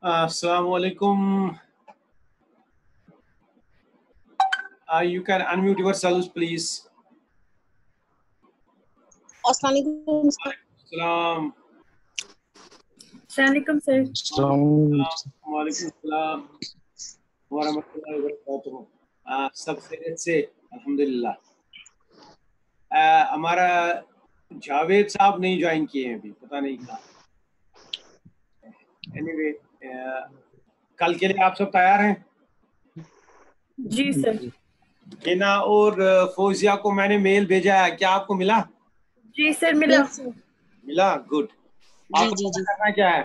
Assalamu alaikum. You can unmute yourselves, please. Assalamualaikum. Salam. Assalamualaikum sir. Walaikum salam wa rahmatullahi wa barakatuh. सब खैरियत से अल्हम्दुलिल्लाह. हमारा जावेद साहब नहीं ज्वाइन किए हैं अभी, पता नहीं कहाँ. एनीवे, कल के लिए आप सब तैयार हैं? जी सर. हिना और फौजिया को मैंने मेल भेजा है, क्या आपको मिला? जी सर मिला. मिला, गुड. जी जी. करना क्या है?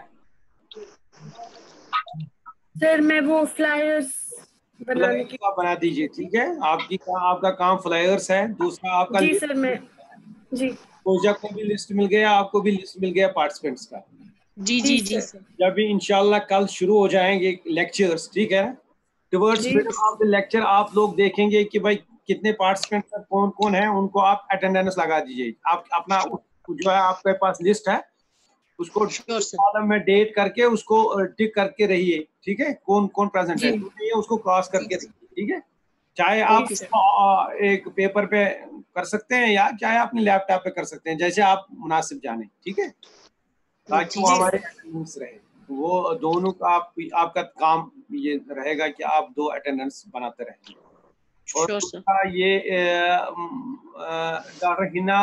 सर मैं वो फ्लायर्स बनाने की. बना दीजिए, ठीक है. आपका काम फ्लायर्स है. दूसरा आपका जी सर मैं जी. फौजिया को भी लिस्ट मिल गया, आपको भी लिस्ट मिल गया पार्टिसिपेंट्स का. जी जी जी. जब भी इंशाल्लाह कल शुरू हो जाएंगे लेक्चर्स, ठीक है. Towards middle of the lecture आप लोग देखेंगे कि भाई कितने पार्टिसिपेंट्स कौन कौन है, उनको आप अटेंडेंस लगा दीजिए. आप अपना जो है आपके पास लिस्ट है, उसको कॉलम में डेट करके उसको टिक करके रहिए, ठीक है. कौन कौन प्रेजेंट है, नहीं है उसको क्रॉस करके रहिए, ठीक है. चाहे आप एक पेपर पे कर सकते हैं या चाहे अपने लैपटॉप पे कर सकते हैं, जैसे आप मुनासिब जाने, ठीक है. ताकि वो हमारे अटेंडेंस रहे. वो दोनों का आपका काम ये रहेगा कि आप 2 अटेंडेंस बनाते रहेंगे. और ये डॉक्टर हिना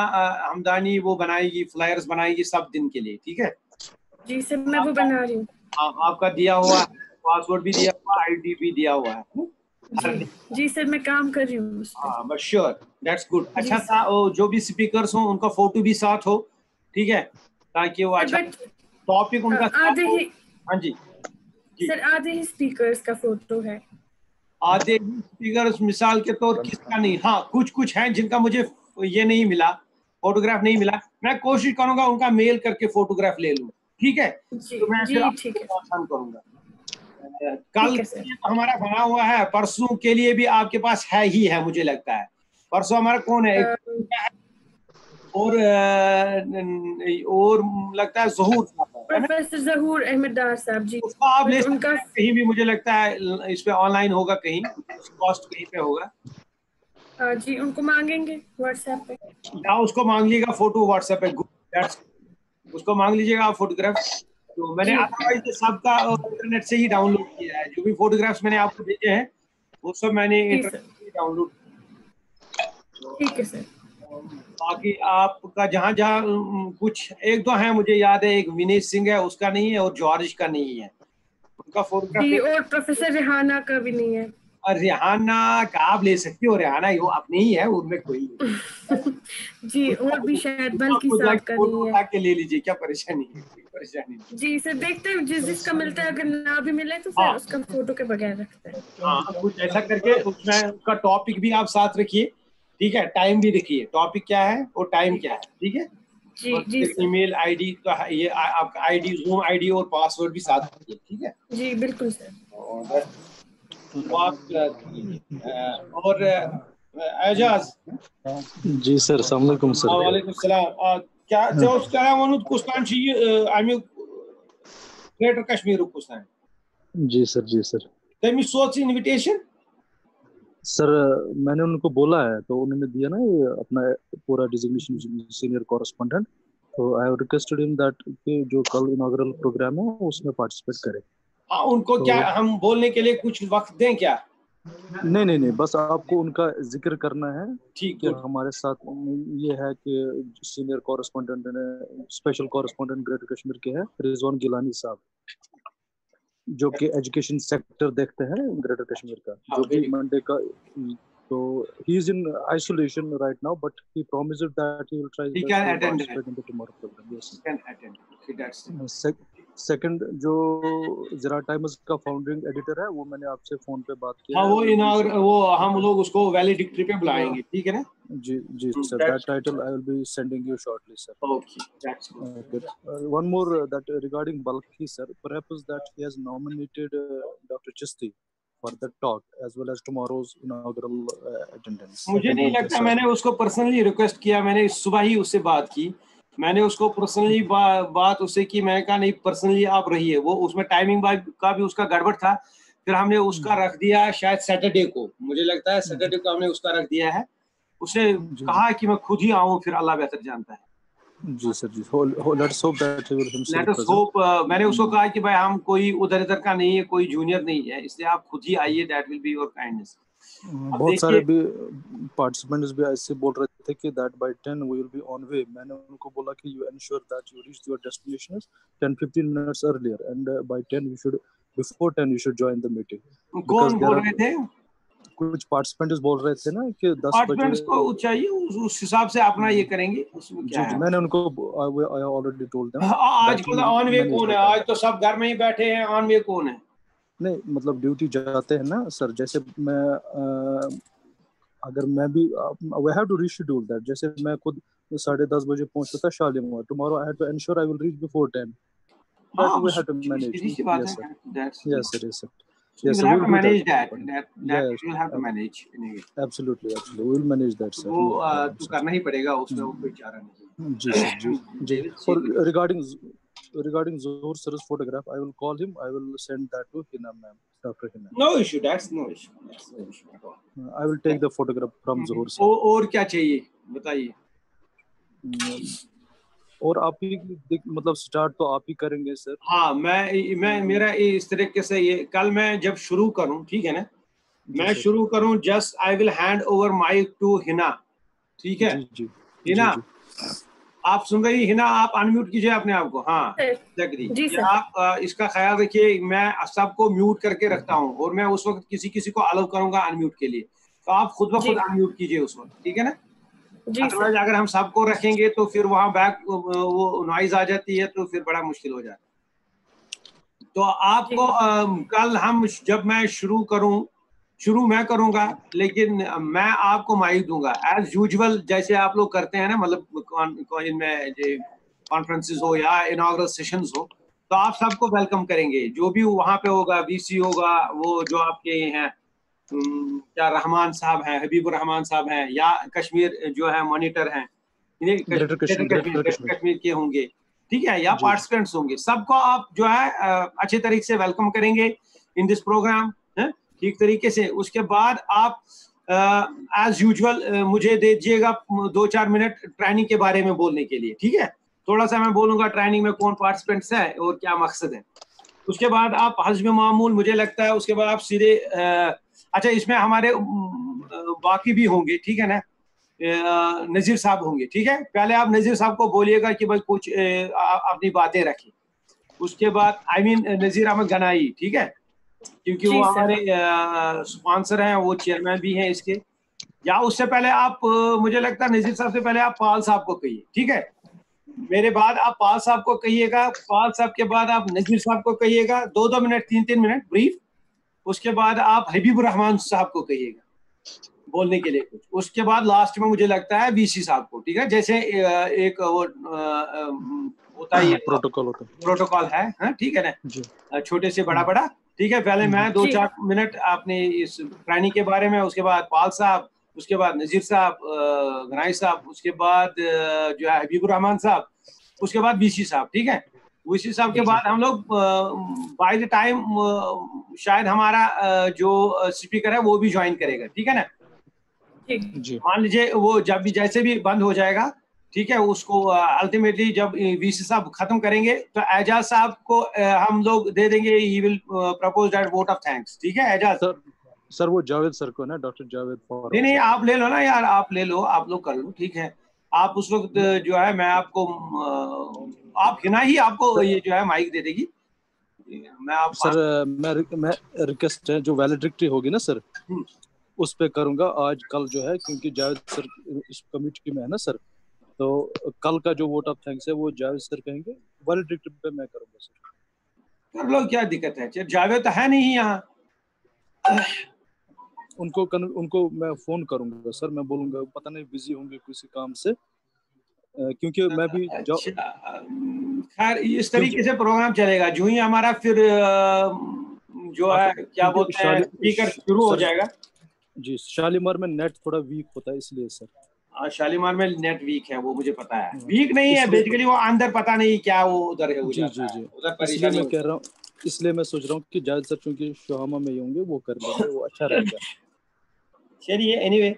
हमदानी वो बनाएगी, फ्लायर्स बनाएगी सब दिन के लिए, ठीक है. जी सर मैं वो बना रही हूँ. आपका दिया हुआ है, पासवर्ड भी दिया हुआ, आईडी भी दिया हुआ है. जी सर मैं काम कर रही हूँ. हाँ बस श्योर, दैट्स गुड. अच्छा था जो भी स्पीकर्स हो उनका फोटो भी साथ हो, ठीक है, ताकि वो अच्छा टॉपिक उनका आधे ही. हाँ जी सर आधे ही स्पीकर्स का फोटो है. आधे ही स्पीकर्स मिसाल के तौर किसका नहीं. हाँ कुछ हैं जिनका मुझे ये नहीं मिला, फोटोग्राफ नहीं मिला. मैं कोशिश करूंगा उनका मेल करके फोटोग्राफ ले लूं, ठीक है. तो मैं फिर आसान करूंगा. कल हमारा बना हुआ है, परसों के लिए भी आपके पास है ही है मुझे लगता है. परसों हमारा कौन है, और लगता है ज़हूर, प्रोफेसर ज़हूर अहमद डार साहब जी. उसका आप ले सकते हैं, कहीं भी मुझे लगता है इस पे ऑनलाइन होगा, कहीं कॉस्ट कहीं पे होगा. जी उनको मांगेंगे व्हाट्सएप पे, या उसको मांग लीजिएगा फोटो व्हाट्सएप पे. उसको मांग लीजिएगा आप फोटोग्राफ. तो मैंने अदरवाइज सबका इंटरनेट से ही डाउनलोड किया है. जो भी फोटोग्राफ्स मैंने आपको भेजे हैं वो सब मैंने इंटरनेट से डाउनलोड. ठीक है सर. बाकी आपका जहाँ जहाँ कुछ एक दो हैं मुझे याद है, एक विनेश सिंह है उसका नहीं है, और जॉर्ज का नहीं है, उनका फोटोग्राफ. और प्रोफेसर रेहाना का भी नहीं है. और रेहाना का आप ले सकते हो, रेहाना वो अपने ही है, उनमें कोई जी. और भी शायद बल्कि साहब का नहीं है. के ले लीजिए, क्या परेशानी है, कोई परेशानी नहीं. जी सर देखते हैं जिसका मिलता है, अगर ना भी मिले तो फिर उसका फोटो के बगैर रखते हैं. हाँ कुछ ऐसा करके उसमें उसका टॉपिक भी आप साथ रखिए, ठीक है. टाइम भी रखिए, टॉपिक क्या है और टाइम क्या है, ठीक है. जी जी. ईमेल आईडी का ये आपका आईडी, जूम आईडी और पासवर्ड भी साथ रखिए, ठीक है. जी बिल्कुल सर. और एजाज जी सर. अस्सलाम वालेकुम सर. वालेकुम सलाम. क्या कुस्तान आमिर ग्रेटर कश्मीर कुस्तान. जी सर. जी सर. तमी सोच इनविटेशन सर मैंने उनको बोला है तो उन्होंने दिया ना ये अपना पूरा डिजिग्नेशन सीनियर कॉरेस्पोंडेंट. तो I have requested him that कि जो कल इनॉग्रल प्रोग्राम है उसमें पार्टिसिपेट करे. उनको क्या हम बोलने के लिए कुछ वक्त दें क्या? नहीं, बस आपको उनका जिक्र करना है. ठीक है. हमारे साथ ये है कि सीनियर कॉरेस्पोंडेंट ने स्पेशल कॉरेस्पोंडेंट ग्रेटर कश्मीर के हैं रिजवान गिलानी साहब, जो कि एजुकेशन सेक्टर देखते हैं ग्रेटर कश्मीर का, जो कि मंडे का. तो he is in isolation right now but he promised that he will try to participate in the tomorrow program. Yes can attend. Second जो जरा टाइम्स का फाउंडिंग एडिटर है वो मैंने आपसे फोन पे बात किया. हाँ वो हम लोग उसको वैलिडिक्टरी पे बुलाएंगे, ठीक है ना. जी sir. That title I will be sending you shortly sir. Okay that's good. One more that regarding Balkhi sir, perhaps that he has nominated Dr. Chisti for the talk as well as tomorrow's inaugural attendance. मुझे नहीं लगता, मैंने उसको personally request किया, मैंने सुबह ही उससे बात की. मैंने उसको पर्सनली बात उससे की, मैंने कहा नहीं पर्सनली आप रहिए, वो उसमें टाइमिंग का भी उसका गड़बड़ था, फिर हमने उसका रख दिया शायद सैटरडे को, मुझे लगता है सैटरडे को हमने उसका रख दिया है। उसने कहा कि मैं खुद ही आऊं, फिर अल्लाह बेहतर जानता है। जी सर जी, let's hope that he will himself let us hope. मैंने उसको कहा कि भाई हम कोई उधर इधर का नहीं है, कोई जूनियर नहीं है, इसलिए आप खुद ही आइए, that will be your kindness. बहुत सारे भी पार्टिसिपेंट्स भी ऐसे बोल रहे थे कि that by 10 we will be on way. मैंने उनको बोला कि you ensure that you reach your destination 10-15 minutes earlier and by 10 you should, before 10 you should join the meeting. कौन बोल रहे थे? कुछ पार्टिसिपेंट्स बोल रहे थे ना कि 10 पार्टिसिपेंट्स बजे को चाहिए, उस हिसाब से अपना ये करेंगे, उसमें क्या जी है। मैंने उनको I already told them आज को ऑन वे कौन है? आज तो सब घर में ही बैठे हैं, ऑन वे कौन है? नहीं मतलब ड्यूटी जाते हैं ना सर, जैसे मैं अगर मैं भी we have to reschedule that, जैसे मैं खुद 10:30 बजे पहुंचता था Shalimar, tomorrow I had to ensure I will reach before 10. That we have to manage. Yes sir. Yes sir. Yes sir. So Yes, you will have to manage that. Yes, You will have to manage. absolutely. We will manage that, sir. वो तो करना ही पड़ेगा, उसमें वो कोई चारा नहीं। जी sir जी। और regarding Zohar sir's photograph, I will call him. I will send that to Hina ma'am, Dr. Hina. No issue. That's no issue. That's no issue at all. I will take the photograph from Zohar sir. और क्या चाहिए बताइए? और आप ही मतलब start तो आप ही करेंगे सर? हाँ, मैं मेरा इस तरीके से, ये कल मैं जब शुरू करूं, ठीक है ना, मैं शुरू करूं, just I will hand over mic to Hina, ठीक है? जी हिना, आप सुन रही? हिना आप अनम्यूट कीजिए अपने आप को। हाँ जगदी, आप इसका ख्याल रखिए, मैं सबको म्यूट करके रखता हूँ और मैं उस वक्त किसी को अलाउ करूंगा अनम्यूट के लिए, तो आप खुद ब खुद अनम्यूट कीजिए उस वक्त, ठीक है ना? अगर हम सबको रखेंगे तो फिर वहाँ बैक वो नॉइज आ जाती है, तो फिर बड़ा मुश्किल हो जाता है। तो आपको कल हम जब मैं शुरू मैं करूंगा, लेकिन मैं आपको माइक दूंगा एज यूजुअल, जैसे आप लोग करते हैं ना, मतलब इनमें कॉन्फ्रेंसेस हो या इनॉग्रल सेशंस हो, तो आप सबको वेलकम करेंगे। जो भी वहाँ पे होगा, वीसी होगा, वो जो आपके हैं क्या रहमान साहब हैं, हबीबुर रहमान साहब हैं, या कश्मीर जो है मॉनिटर हैं, कश्मीर के होंगे, ठीक है, या पार्टिसिपेंट्स होंगे, सबको आप जो है अच्छे तरीके से वेलकम करेंगे इन दिस प्रोग्राम, ठीक तरीके से। उसके बाद आप एज यूजुअल मुझे दे दीजिएगा 2-4 मिनट ट्रेनिंग के बारे में बोलने के लिए, ठीक है? थोड़ा सा मैं बोलूंगा ट्रेनिंग में कौन पार्टिसिपेंट्स है और क्या मकसद है। उसके बाद आप हस्ब मामूल, मुझे लगता है उसके बाद आप सीधे अच्छा, इसमें हमारे बाकी भी होंगे, ठीक है ना, नजीर साहब होंगे, ठीक है? पहले आप नजीर साहब को बोलिएगा कि भाई कुछ अपनी बातें रखें। उसके बाद नजीर अहमद गनाई, ठीक है, क्योंकि वो हमारे स्पॉन्सर हैं, वो चेयरमैन भी हैं इसके। या उससे पहले आप मुझे लगता है नजीर साहब से पहले आप पाल साहब को कहिए, ठीक है? मेरे बाद आप पाल साहब को कहिएगा, पाल साहब के बाद आप नजीर साहब को कहिएगा, 2-2 मिनट 3-3 मिनट ब्रीफ। उसके बाद आप हबीबुर रहमान साहब को कहिएगा बोलने के लिए कुछ। उसके बाद लास्ट में मुझे लगता है वीसी साहब को, ठीक है? जैसे एक वो होता है, प्रोटोकॉल है, ठीक है ना, छोटे से बड़ा, ठीक है? पहले मैं 2-4 मिनट आपने इस ट्रेनिंग के बारे में, उसके बाद पाल साहब, उसके बाद नजीर साहब, गनाई साहब, उसके बाद जो है हबीबुर रहमान साहब, उसके बाद वीसी साहब, ठीक है? वीसी साहब के बाद हम लोग बाय द टाइम शायद हमारा जो स्पीकर है वो भी ज्वाइन करेगा, ठीक है ना? मान लीजिए वो जब भी जैसे भी बंद हो जाएगा, ठीक है, उसको अल्टीमेटली जब वीसी साहब खत्म करेंगे तो एजाज साहब को हम लोग दे देंगे, he will propose that vote of thanks, ठीक है? एजाज सर वो जावेद सर को ना, डॉक्टर जावेद नहीं आप ले लो ना यार, आप ले लो, आप लोग कर लो, ठीक है? आप उस वक्त जो है मैं आपको आप हिना ही आपको ये जो है माइक दे देगी। मैं आप सर मैं रिक्वेस्ट है, जो वैलिडिटी होगी ना सर, उस पे करूंगा आज कल जो है, क्योंकि जावेद सर इस कमेटी में है ना सर, तो कल का जो वोट ऑफ थैंक्स है वो जावेद सर कहेंगे, वैलिडिटी पे मैं करूंगा सर। कर लो, क्या दिक्कत है? जावेद तो है नहीं यहाँ। उनको मैं फोन करूंगा सर, मैं बोलूंगा, पता नहीं बिजी होंगे किसी काम से, क्योंकि मैं भी खैर इस तरीके से प्रोग्राम चलेगा। जो ही हमारा फिर जो है क्या बोलते हैं स्पीकर शुरू हो जाएगा। जी, शालीमार में नेट थोड़ा वीक होता है इसलिए सर। शालीमार में नेट वीक है, वो मुझे पता है, वीक नहीं है बेसिकली, वो अंदर पता नहीं क्या वो उधर है, जी जी जी, इसलिए मैं कह रहा हूँ, इसलिए मैं सोच रहा हूँ कि जायद सर क्योंकि शोहामा में ही होंगे, वो कर लेंगे, वो अच्छा रहेगा। चलिए एनीवे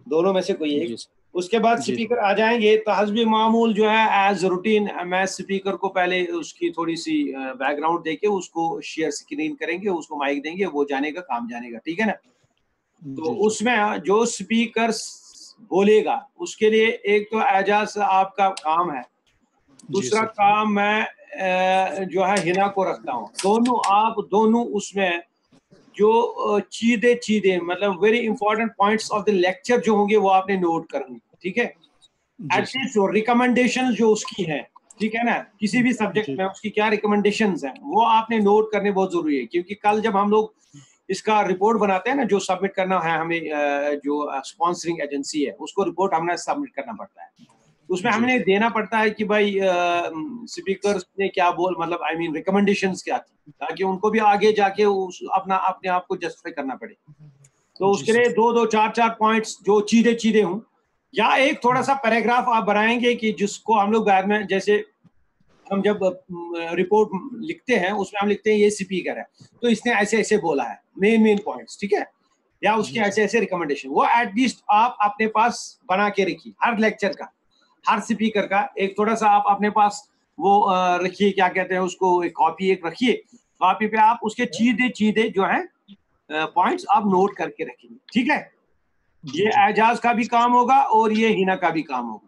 दोनों में से कोई एक। उसके बाद स्पीकर आ जाएंगे, तो हस्बी मामूल जो है एज रूटीन मैं स्पीकर को पहले उसकी थोड़ी सी बैकग्राउंड देके उसको शेयर स्क्रीन करेंगे, उसको माइक देंगे, वो जानेगा, काम जानेगा, ठीक है ना। तो उसमें जो स्पीकर बोलेगा उसके लिए एक तो एजाज आपका काम है, दूसरा काम मैं जो है हिना को रखता हूँ। आप दोनों उसमें जो चीजें मतलब very important points of the lecture जो होंगे वो आपने नोट करनी, ठीक है। एटलीस्ट रिकमेंडेशन जो उसकी है, ठीक है ना, किसी भी सब्जेक्ट में उसकी क्या रिकमेंडेशंस हैं वो आपने नोट करने बहुत जरूरी है, क्योंकि कल जब हम लोग इसका रिपोर्ट बनाते हैं ना, जो सबमिट करना है हमें, जो स्पॉन्सरिंग एजेंसी है उसको रिपोर्ट हमने सबमिट करना पड़ता है, उसमें हमने देना पड़ता है कि भाई स्पीकर ने क्या मतलब आई मीन रिकमेंडेशंस क्या थी, ताकि उनको भी आगे जाके अपने आप को जस्टिफाई करना पड़े। तो उसके लिए दो चार पॉइंट्स जो चीजें हूँ, या एक थोड़ा सा पैराग्राफ आप बनाएंगे कि जिसको हम लोग बाद में, जैसे हम जब रिपोर्ट लिखते हैं उसमें हम लिखते हैं ये स्पीकर है तो इसने ऐसे ऐसे बोला है, मेन पॉइंट्स, ठीक है, या उसके ऐसे ऐसे रिकमेंडेशन, वो एटलीस्ट आप अपने पास बना के रखिए। हर लेक्चर का, हर स्पीकर का एक थोड़ा सा आप अपने पास वो रखिए, क्या कहते हैं उसको, एक कॉपी एक रखिए, कॉपी पे आप उसके चीजें जो है पॉइंट्स आप नोट करके रखेंगे, ठीक है। ये एजाज का भी काम होगा और ये हिना का भी काम होगा,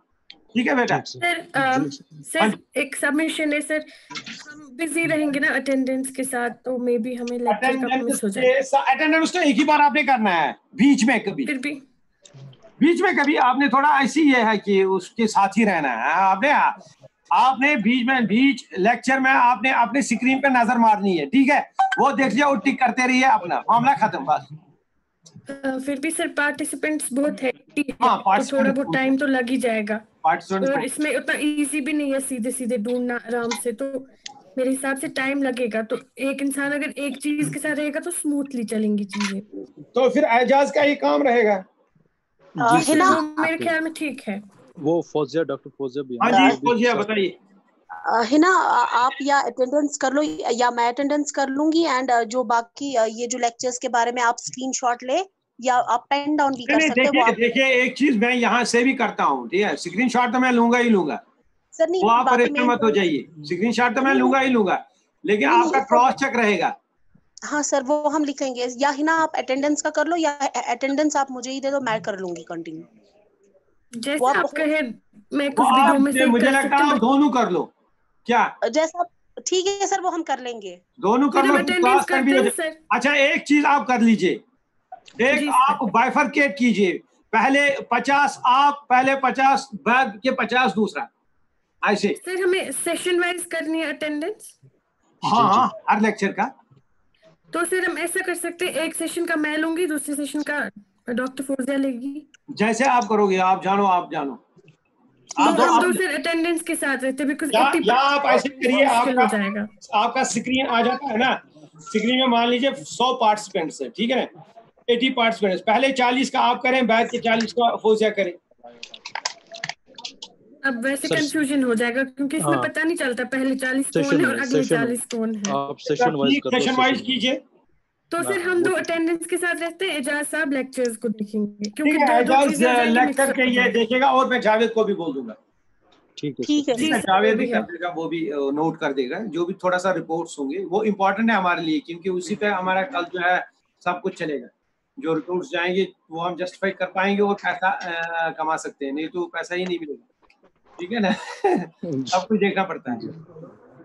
ठीक है बेटा। सर एक सबमिशन है सर, हम बिजी रहेंगे ना अटेंडेंस के साथ, तो मे बी हमें लेक्चर का मिस हो जाए। अटेंडेंस तो एक ही बार आपने करना है, बीच में कभी आपने थोड़ा ऐसी ये है कि उसके साथ ही रहना है, आपने बीच लेक्चर में आपने अपने स्क्रीन पे नजर मारनी है, ठीक है, वो देख लिया और टिक करते रहिए, अपना मामला खत्म बस। फिर भी सर पार्टिसिपेंट्स बहुत है, तो थोड़ा बहुत टाइम तो लग ही जाएगा, और इसमें उतना इजी भी नहीं है सीधे ढूंढना आराम से, तो मेरे हिसाब से टाइम लगेगा। तो एक इंसान अगर एक चीज के साथ रहेगा तो स्मूथली चलेंगी चीजें, तो फिर एजाज का ही काम रहेगा। मेरे ख्याल में ठीक है। वो फौजिया, डॉक्टर फौजिया भी, हाँ जी फौजिया बताइए। हिना आप या अटेंडेंस कर लो या मैं अटेंडेंस कर लूंगी, एंड जो बाकी ये जो लेक्चर्स के बारे में आप स्क्रीनशॉट ले या आप पेन डाउन भी कर सकते हो। देखिए एक चीज मैं यहाँ से भी करता हूँ, ठीक है, स्क्रीनशॉट तो मैं लूंगा ही लूंगा सर, नहीं वो आप परेशान मत हो जाइए, स्क्रीनशॉट तो मैं लूंगा ही लूंगा, लेकिन आपका क्रॉस चेक रहेगा। हाँ सर, वो हम लिखेंगे, या हिना आप अटेंडेंस का कर लो या अटेंडेंस आप मुझे ही दे दो, मैं कर लूंगी कंटिन्यू, जैसे आप कहे। मैं कुछ भी दो में से मुझे लगता है दोनों कर लो, क्या जैसा ठीक है सर, वो हम कर लेंगे, दोनों कर लो, क्लास कर भी। अच्छा एक चीज आप कर लीजिए, एक आप बाइफरकेट कीजिए, पहले 50 आप, पहले 50 बाद के 50 दूसरा, ऐसे। सर हमें सेशन वाइज करनी है अटेंडेंस। हाँ हर लेक्चर का। तो सर हम ऐसा कर सकते हैं, एक सेशन का मैं लूंगी, दूसरे सेशन का डॉक्टर फौजिया लेगी, जैसे आप करोगे, आप जानो आप तो सर अटेंडेंस के साथ रहते, बिकॉज़ या आप ऐसे करिए, आपका स्क्रीन आ जाता है ना, स्क्रीन में मान लीजिए 100 पार्टिसिपेंट्स है, ठीक है ना, 80 पार्टिसिपेंट्स, पहले 40 का आप करें, बाद के 40 का फौजिया करें। अब वैसे कंफ्यूजन हो जाएगा, क्योंकि इसमें पता नहीं चलता पहले 40 कौन है और अगले 40 कौन है। आप सेशन वाइज कीजिए। तो सर हम दो अटेंडेंस के साथ रहते हैं, एजाज साहब लेक्चर्स को देखेंगे, क्योंकि एजाज लेक्चर के ये देखेगा, और मैं जावेद को भी बोल दूंगा। ठीक है जावेद भी कर देगा, वो भी नोट कर देगा, जो भी थोड़ा सा रिपोर्ट्स होंगे वो इम्पोर्टेंट है हमारे लिए, क्योंकि उसी पे हमारा कल जो है सब कुछ चलेगा। जो रिपोर्ट्स जाएंगे वो हम जस्टिफाई कर पाएंगे और पैसा कमा सकते हैं, नहीं तो पैसा ही नहीं मिलेगा, ठीक है ना। सब कुछ देखना पड़ता है।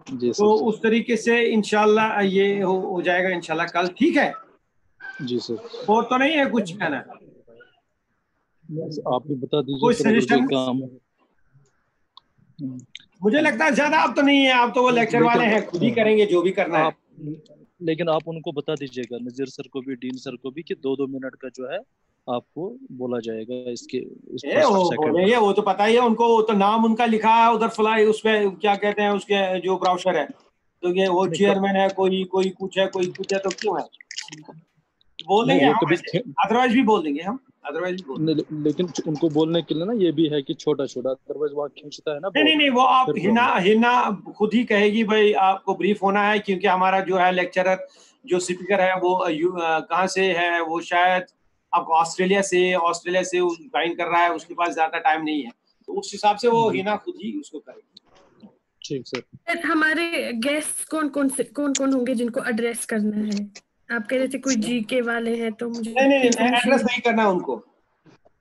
तो उस तरीके से इंशाल्लाह ये हो जाएगा इंशाल्लाह कल, ठीक है जी सर। और तो नहीं है कुछ कहना, आप भी बता दीजिए कोई सजेशन। मुझे लगता है ज्यादा अब तो नहीं है, आप तो वो लेक्चर वाले हैं, खुद ही करेंगे जो भी करना है, लेकिन आप उनको बता दीजिएगा, नजीर सर को भी, डीन सर को भी, कि 2-2 मिनट का जो है आपको बोला जाएगा इसके बोलेंगे, वो तो पता ही है उनको, तो नाम उनका लिखा है उधर फ्लाई, उसमें क्या कहते हैं उसके जो ब्राउजर है, तो ये वो चेयरमैन है, कोई कुछ है, कोई कुछ है, तो क्यों है बोल देंगे, अदरवाइज भी बोल देंगे हम, अदरवाइज लेकिन उनको बोलने के लिए ना ये भी है कि छोटा छोटा, अदरवाइज वो खींचता है ना। नहीं वो आप हिना खुद ही कहेगी भाई आपको ब्रीफ होना है, क्योंकि हमारा जो है लेक्चरर जो स्पीकर है वो कहाँ से है, वो शायद आपको ऑस्ट्रेलिया से ज्वाइन कर रहा है, उसके पास ज्यादा टाइम नहीं है, तो उस हिसाब से वो हिना खुद ही उसको करेगी। ठीक सर। हमारे गेस्ट कौन कौन होंगे जिनको एड्रेस करना है? आप कह रहे थे कोई जीके वाले हैं, तो मुझे नहीं एड्रेस नहीं करना उनको,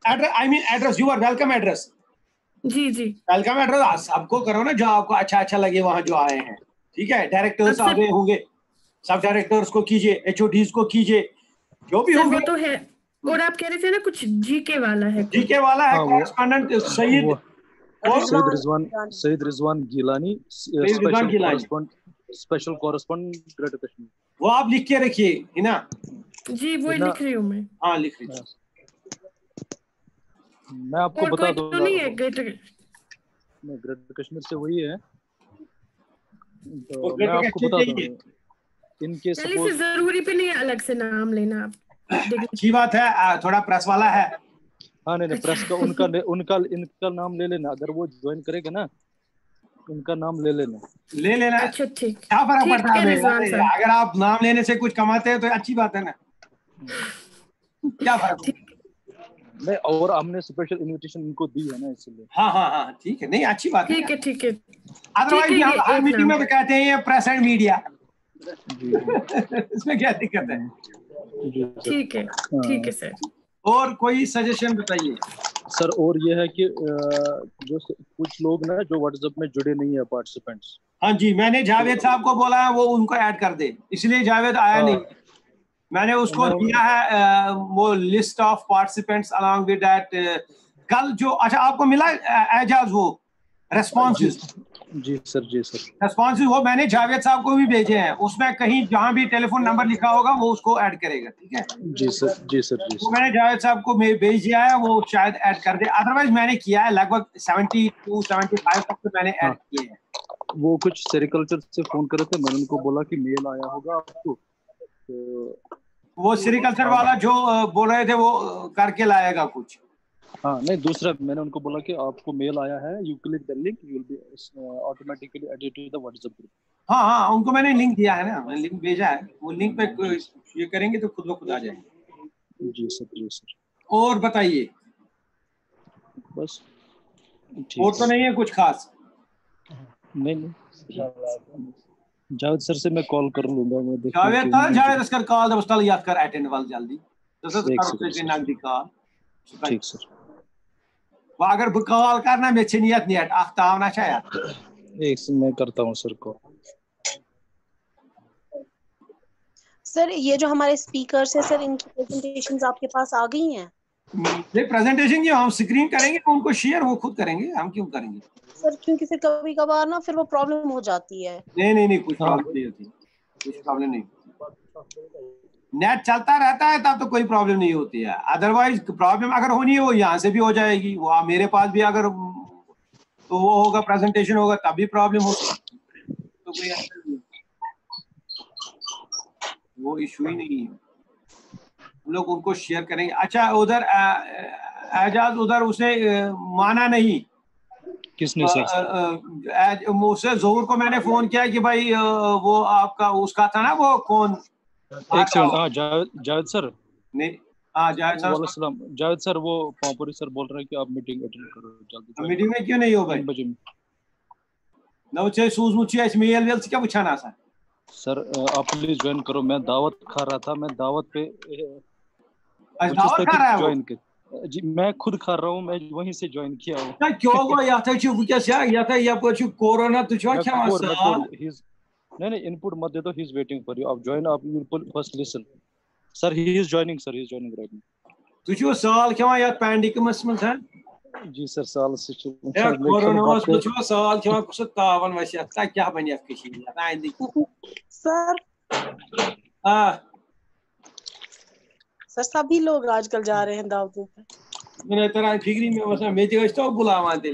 एड्रेस यूर वेलकम एड्रेस। जी वेलकम एड्रेस सबको करो ना, जो आपको अच्छा लगे वहां जो आए हैं, ठीक है। डायरेक्टर्स आ गए होंगे, सब डायरेक्टर्स को कीजिए, एचओडीज को कीजिए, जो भी होंगे। तो है। और आप कह रहे थे ना कुछ जीके वाला है correspondent Syed Rizwan Gilani, special correspondent greater Kashmir. वो आप लिख के रखिए है ना। जी वो लिख रही हूँ मैं। हाँ लिख रही हूँ मैं आपको बता दूंगा। नहीं है ग्रेटर कश्मीर से वही है, तो मैं आपको बता दूंगा। इनके सपोज जरूरी भी नहीं है अलग से नाम लेना आप। अच्छी बात है, थोड़ा प्रेस वाला है। हाँ नहीं प्रेस का इनका नाम ले लेना, अगर वो ज्वाइन करेगा ना उनका नाम ले लेना। अच्छा ठीक, क्या फर्क पड़ता है अगर आप नाम लेने से कुछ कमाते हैं तो अच्छी बात है ना, क्या फर्क नहीं। और हमने स्पेशल इनविटेशन इनको दी है ना, इसलिए। हाँ ठीक है, नहीं अच्छी बात है, ठीक है। अदरवाइज हम हर मीटिंग में तो कहते हैं ये प्रेस एंड मीडिया, इसमें क्या दिक्कत है? ठीक है सर। और कोई सजेशन बताइए सर। और ये है कि जो कुछ लोग ना जो व्हाट्सएप में जुड़े नहीं है पार्टिसिपेंट्स। हाँ जी, मैंने जावेद साहब को बोला है वो उनको ऐड कर दे, इसलिए जावेद आया नहीं। मैंने उसको दिया है वो list of participants along with that. कल जो अच्छा आपको मिला एजाज वो रेस्पॉन्सेज? जी सर रेस्पॉन्सेज वो मैंने जावेद साहब को भी भेजे हैं, उसमें कहीं जहाँ भी टेलीफोन नंबर लिखा होगा वो उसको ऐड करेगा, ठीक है? जी सर। वो मैंने जावेद साहब को भेज दिया है, वो शायद ऐड कर दे। अदरवाइज मैंने किया है लगभग 72-75 तक तो मैंने ऐड किए हैं। वो कुछ सेरिकल्चर से फोन करे थे, मैंने उनको बोला कि मेल आया होगा आपको, तो वो सेरिकल्चर वाला जो बोल रहे थे वो करके लाएगा कुछ। हाँ नहीं, दूसरा मैंने उनको बोला कि आपको मेल आया है, you click the link, you will be automatically added to the WhatsApp group. हाँ उनको मैंने लिंक दिया है ना, मैंने लिंक भेजा है, वो लिंक पे ये करेंगे तो खुद ब खुद आ जाएंगे। जी सर। और बताइए, बस और तो नहीं है कुछ खास? नहीं जावेद सर से मैं कॉल कर लूंगा, मैं जावेद सर कॉल दे बस्ताल याद कर अटेंड वाल जल्दी तो सर नगदी कॉल। ठीक सर। वो अगर बु कॉल करना मे नियत नेट अख तावना शायद एक मैं करता हूं सर को। सर ये जो हमारे स्पीकर्स है सर, इनकी प्रेजेंटेशंस आपके पास आ गई हैं? ये प्रेजेंटेशन की हम स्क्रीन करेंगे, उनको शेयर वो खुद करेंगे, हम क्यों करेंगे सर? क्योंकि फिर कभी कभार ना फिर वो प्रॉब्लम हो जाती है। नहीं कुछ प्रॉब्लम नहीं होती, कुछ प्रॉब्लम नहीं। नेट चलता रहता है तब तो कोई प्रॉब्लम नहीं होती है, अदरवाइज प्रॉब्लम अगर होनी है वो यहाँ से भी हो जाएगी, वो मेरे पास भी अगर तो वो होगा प्रेजेंटेशन होगा तब भी प्रॉब्लम होगी, तो कोई वो इशू ही नहीं है, हम लोग उनको शेयर करेंगे। अच्छा उधर एजाज उधर उसे माना नहीं, किसने सर? उसे ज़हूर को मैंने फोन किया कि भाई वो आपका उसका था ना वो कौन, एक सेकंड। हाँ जावेद सर नहीं, हाँ जावेद सर वो पापुरी सर बोल रहे हैं कि आप मीटिंग अटेंड करो जल्दी। मीटिंग में क्यों नहीं हो भाई? नवचे सूझमुझ मेल वेल से क्या पूछा ना सर आप प्लीज ज्वाइन करो, मैं दावत खा रहा था, मैं दावत पे दावत खा रहा है ज्वाइन कर जी, मैं खुद खा रहा हूँ, मैं वहीं से ज्वाइन किया हूँ। ना क्यों वो या था छु वुकस या था या पर छु कोरोना तुझ वा क्या मसा नहीं इनपुट मत दे दो, he is waiting for you, आप ज्वाइन, आप you will first listen sir, he is joining right now. तुझ साल क्या या पैंडेमिक मस है जी सर, साल से या कोरोना मस तुझ साल क्या कुछ तावन वैसे आता क्या बनिया किसी ना इंदी सर। सर सभी लोग आजकल जा रहे हैं दावतों पे, मैंने तेरा फिक्री में वैसा मेजे तो बुलावा दे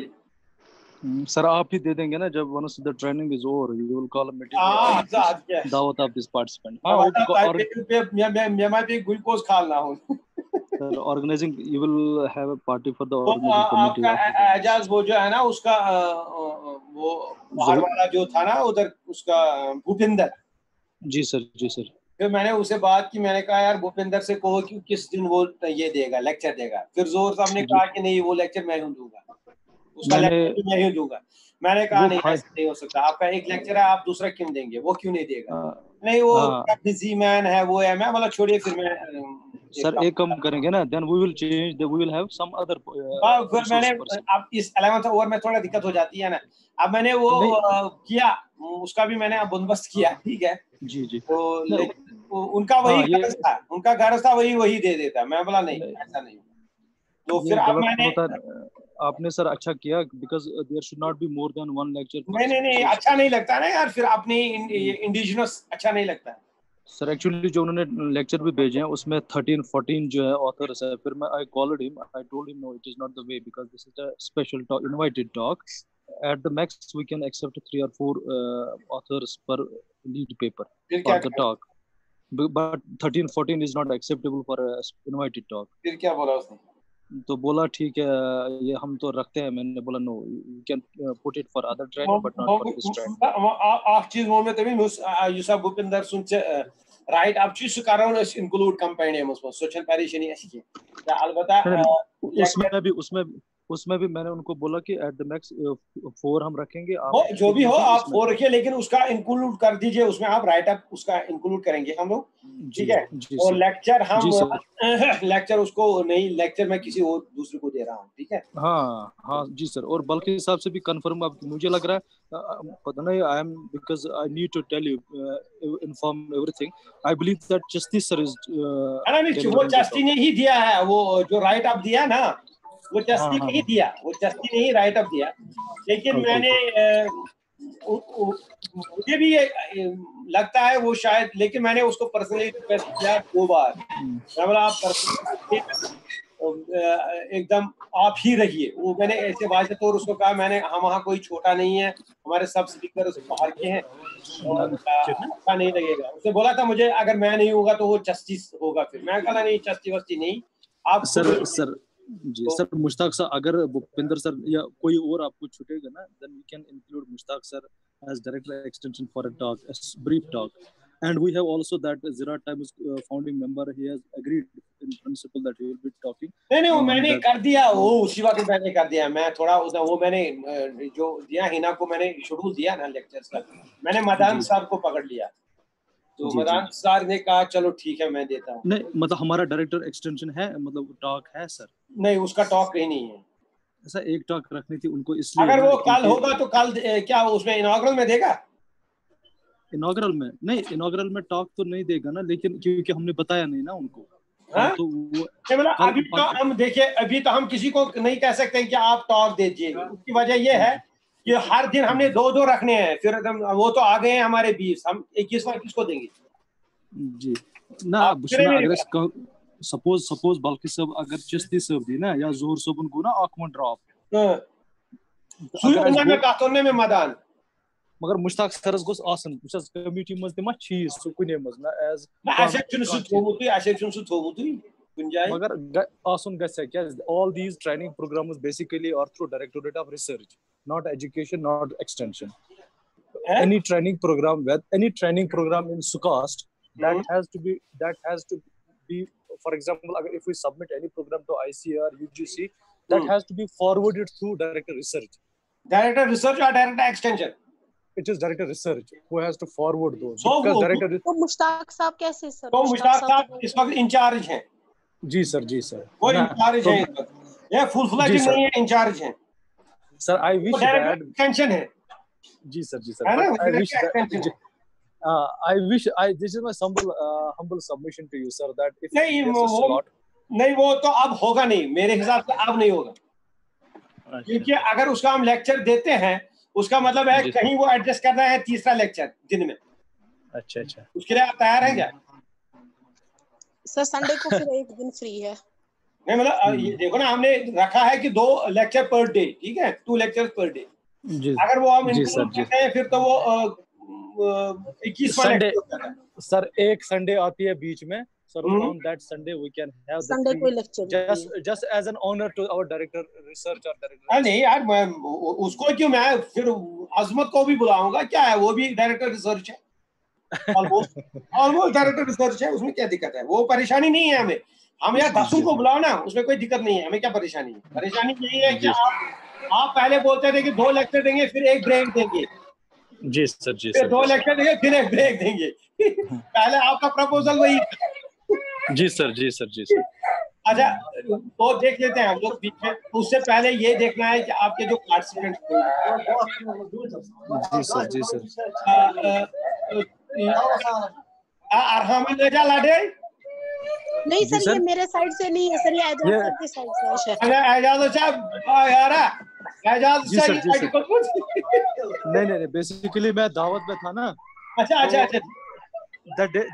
सर, आप ही दे देंगे ना जब once the training is over, you will call a meeting दावत ऑफ दिस पार्टिसिपेंट। हां और मैं भी ग्लूकोज खा रहा हूं Sir, organizing, you will have a party for the organizing committee. आपका एजाज वो जो है ना उसका वो बाहर वाला जो था ना उधर उसका भूपिंदर. जी सर, जी सर. फिर मैंने उसे बात की, मैंने कहा यार भूपिंदर से कहो कि किस दिन वो ये देगा, लेक्चर देगा. फिर जोर साहब ने कहा कि नहीं वो लेक्चर मैं ही दूंगा, उसका लेक्चर मैं ही दूंगा. मैंने कहा नहीं ऐसा नहीं हो सकता, आपका एक लेक्चर है आप दूसरा क्यों देंगे, वो क्यों नहीं देगा. नहीं वो बिजी मैन है वो है. मैं बोला छोड़िए फिर मैं सर एक कम करेंगे ना, then we will change, we will have some other. फिर मैंने अब इस 11th ओवर में थोड़ा दिक्कत हो जाती है ना. अब मैंने वो किया, उसका भी मैंने बंदोबस्त किया. ठीक है जी जी. तो उनका वही गर्ज था, उनका गर्ज था वही दे देता. मैं बोला नहीं ऐसा नहीं. तो फिर अब मैंने आपने सर अच्छा किया, because there should not be more than one lecture. नहीं अच्छा नहीं लगता ना यार, फिर अपनी इंडिजिनस अच्छा नहीं लगता. सर एक्चुअली जो उन्होंने लेक्चर भी भेजे हैं उसमें 13-14 जो है ऑथर्स है. फिर मैं I called him, I told him no it is not the way, because this is a special talk, invited talk. At the max we can accept 3 or 4 authors per lead paper for the talk, but 13-14 is not acceptable for a invited talk. फिर क्या बोला उसने? तो बोला ठीक है ये हम तो रखते हैं. मैंने बोला no, you can put it for other training but not for this training. आप चीज मोमेंट में यूसुफ भूपिंदर सुनचे राइट आप चीज कराउन अस इंक्लूड कैंपेन में सोशल परेशानी ऐसी है अलबत्ता उसमें भी मैंने उनको बोला कि एट द मैक्स 4 हम रखेंगे. आप जो भी हो आप 4 रखिए, लेकिन उसका इंक्लूड कर दीजिए, उसमें आप राइट अप उसका इंक्लूड करेंगे हम लोग. ठीक है. और लेक्चर हम लेक्चर उसको नहीं, लेक्चर मैं किसी और दूसरे को दे रहा हूँ. ठीक है. हाँ जी सर. और बल्कि हिसाब से भी कंफर्म अब मुझे लग रहा है पता नहीं, I am because I need to tell you inform everything. I believe that justice sir is वो जस्टिस ने ही दिया है, वो जो राइट अप दिया ना वो जस्टी नहीं दिया, वो जस्टी नहीं राइट अप दिया. लेकिन मैंने मुझे भी लगता है वो शायद, लेकिन मैंने उसको पर्सनली रिक्वेस्ट किया 2 बार. मैं बोला आप पर्सनली एकदम आप ही रहिए. वो मैंने ऐसे वाज़ेह तौर उसको कहा, मैंने हम वहाँ कोई छोटा नहीं है, हमारे सब स्पीकर उसको बाहर के हैं और अच्छा नहीं लगेगा. उसने बोला था मुझे अगर मैं नहीं होगा तो वो जस्टिस होगा. फिर मैं कहा नहीं जस्टिस वस्ती नहीं आप सर जी. सर मुश्ताक सर, अगर भूपिंदर सर या कोई और आपको छूटेगा ना, then we can include Mushtaq sir as director extension for a talk, a brief talk. And we have also that Ziraat Times founding member, he has agreed in principle that he will be talking. नहीं वो मैंने कर दिया, वो उसी वक्त मैंने कर दिया. मैं थोड़ा वो मैंने जो दिया हिना को मैंने शेड्यूल दिया ना लेक्चर्स का, मैंने मदान साहब को पकड़ लिया. तो मदान सर ने कहा चलो ठीक है मैं देता हूँ. नहीं मतलब हमारा डायरेक्टर एक्सटेंशन है, मतलब टॉक है सर. नहीं उसका टॉक कहीं नहीं है. ऐसा एक टॉक रखनी थी उनको, इसलिए अगर वो कल होगा तो कल क्या उसमें इनॉग्रल में देगा? इनॉग्रल में नहीं, इनॉग्रल में टॉक तो नहीं देगा ना, लेकिन क्योंकि हमने बताया नहीं ना उनको. तो वो अभी तो हम देखिए, अभी तो हम किसी को नहीं कह सकते कि आप टॉक दीजिए. उसकी वजह ये है कि हर दिन हमने 2 रखने हैं. फिर वो तो आ गए हैं हमारे 20, हम 21वां किसको देंगे जी ना. अगर सपोज बल्कि सब अगर चिश्ती सब दी ना या जोर सबन गो ना आखमन ड्रॉप में कातोने में मदान मगर मुश्ताक सरस गोस आसन उस कमिटी मज तमा चीज सु कुने मज ना एज असेप्शन सु थोमुतुई मगर आसन गसे क्या. all these training programs basically are through Directorate of Research, not education, not extension. Any training program in SUCAST that has to be for example if we submit any program to ICAR UGC, that has to be forwarded through Director Research or Director Extension. It is Director Research who has to forward those. तो मुश्ताक साहब कैसे sir? तो मुश्ताक साहब इस वक्त in charge हैं. जी sir वो in charge हैं, ये फुल फ्लेज नहीं है, इंचार्ज हैं sir. I wish that extension है. जी sir. I wish this is my humble submission to you sir, that if नहीं वो तो अब होगा नहीं, मेरे हिसाब से अब नहीं होगा. क्योंकि अगर उसका हम लेक्चर देते हैं उसका मतलब है कहीं वो एडजस्ट करना है 3रा लेक्चर दिन में. अच्छा उसके लिए आप तैयार हैं क्या सर? संडे को फिर एक दिन फ्री है. नहीं मतलब ये देखो ना, हमने रखा है कि 2 लेक्चर पर डे. ठीक है, 2 लेक्चर पर डे. अगर वो हम इंक्लूड करते हैं फिर तो वो 21 संडे सर एक संडे आती है बीच में, So on that Sunday we can have Sunday कोई lecture just as an honor to our director research or director. नहीं यार, मैं उसको क्यों, मैं फिर अजमत को भी बुलाऊंगा, क्या है, वो भी डायरेक्टर रिसर्च है, ऑलमोस्ट डायरेक्टर रिसर्च है, उसमें क्या दिक्कत है, वो परेशानी नहीं है हमें, हम यार 10 को बुलाओ ना, उसमें कोई दिक्कत नहीं है, हमें क्या परेशानी है, परेशानी यही है कि आप पहले बोलते थे कि 2 लेक्चर देंगे फिर एक ब्रेक देंगे, जी सर, जी फिर सर, 2 लेक्चर देंगे फिर एक ब्रेक देंगे, पहले आपका प्रपोजल वही, जी सर, जी सर, जी सर। अच्छा तो देख लेते हैं हम लोग बीच में, उससे पहले ये देखना है कि आपके जो पार्टिसिपेंट, जी सर, जी सर, अरहम नेजा लाडे, नहीं सर, ये मेरे साइड से नहीं है सर, ये एजाज सर की साइड से है। एजाज साहब यार, एजाज साहब नहीं, बेसिकली मैं दावत में था ना। अच्छा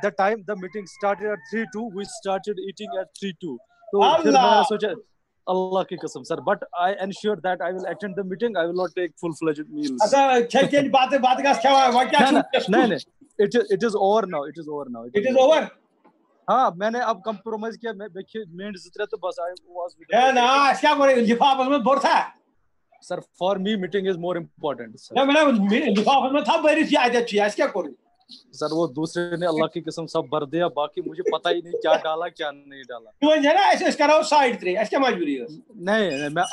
the time the meeting started at 3:02, we started eating at 3:02, तो फिर मैंने सोचा अल्लाह की कसम sir, but I ensure that I will attend the meeting, I will not take full-fledged meals. अच्छा खेल बात का क्या हुआ, क्या नहीं, it is over now, it is over. हाँ, मैंने अब compromise किया, मैं देखिए मेन जितने तो बस I was है ना, क्या करे लिफाफे में बोर था sir, for me meeting is more important sir। मैंने लिफाफे में था बड़ी सी आदत थी, आज क्या करूं सर, वो दूसरे ने अल्लाह की कसम सब भर दिया, बाकी मुझे पता ही नहीं क्या डाला क्या नहीं डाला। क्यों है ना, ऐसे कराओ साइड 3, ऐसे क्या मजबूरी है? नहीं, मैं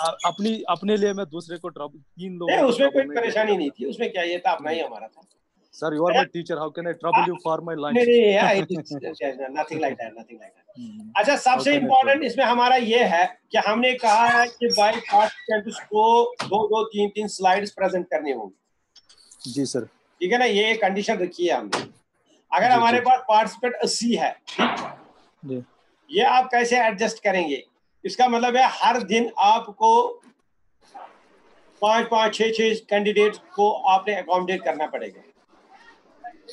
अपने लिए मैं दूसरे को ट्रबल, 3 लोग, नहीं उसमें कोई परेशानी नहीं थी, उसमें क्या, ये था अपना ही हमारा था। Sir, you are my teacher, how can I trouble you for my lunch? नहीं, नथिंग लाइक दैट। अच्छा, सबसे इम्पोर्टेंट इसमें हमारा ये है कि हमने कहा है कि बाय पार्टिसिपेंट्स को 2-2, 3-3 स्लाइड्स प्रेजेंट करने होंगे। जी सर, ठीक है ना, ये एक कंडीशन रखी है हमने। अगर हमारे पास पार्टिसिपेंट 80 है, ये आप कैसे एडजस्ट करेंगे? इसका मतलब है हर दिन आपको 5-5, 6-6 कैंडिडेट्स को आपने अकोमोडेट करना पड़ेगा।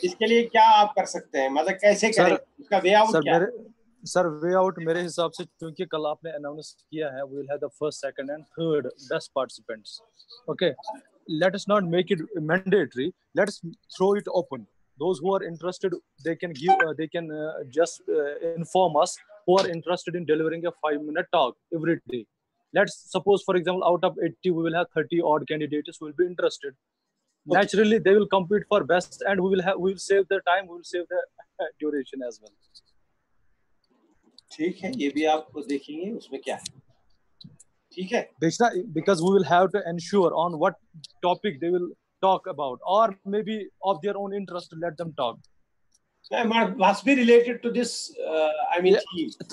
इसके लिए क्या आप कर सकते हैं, मतलब कैसे करें, इसका वे आउट क्या है? सर, वे आउट मेरे हिसाब से, क्योंकि कल आपने अनाउंस किया है we will have the first, second and third best participants, okay, let us not make it mandatory, let's throw it open. Those who are interested, they can just inform us who are interested in delivering a 5-minute talk every day. Let's suppose, for example, out of 80 we will have 30 odd candidates who will be interested. Naturally they will compete for best, and we will save the time, we will save the duration as well. ठीक है, ये भी आप देखेंगे उसमें क्या है, ठीक है, because we will have to ensure on what topic they will talk about, or maybe of their own interest, let them talk. It must be related to this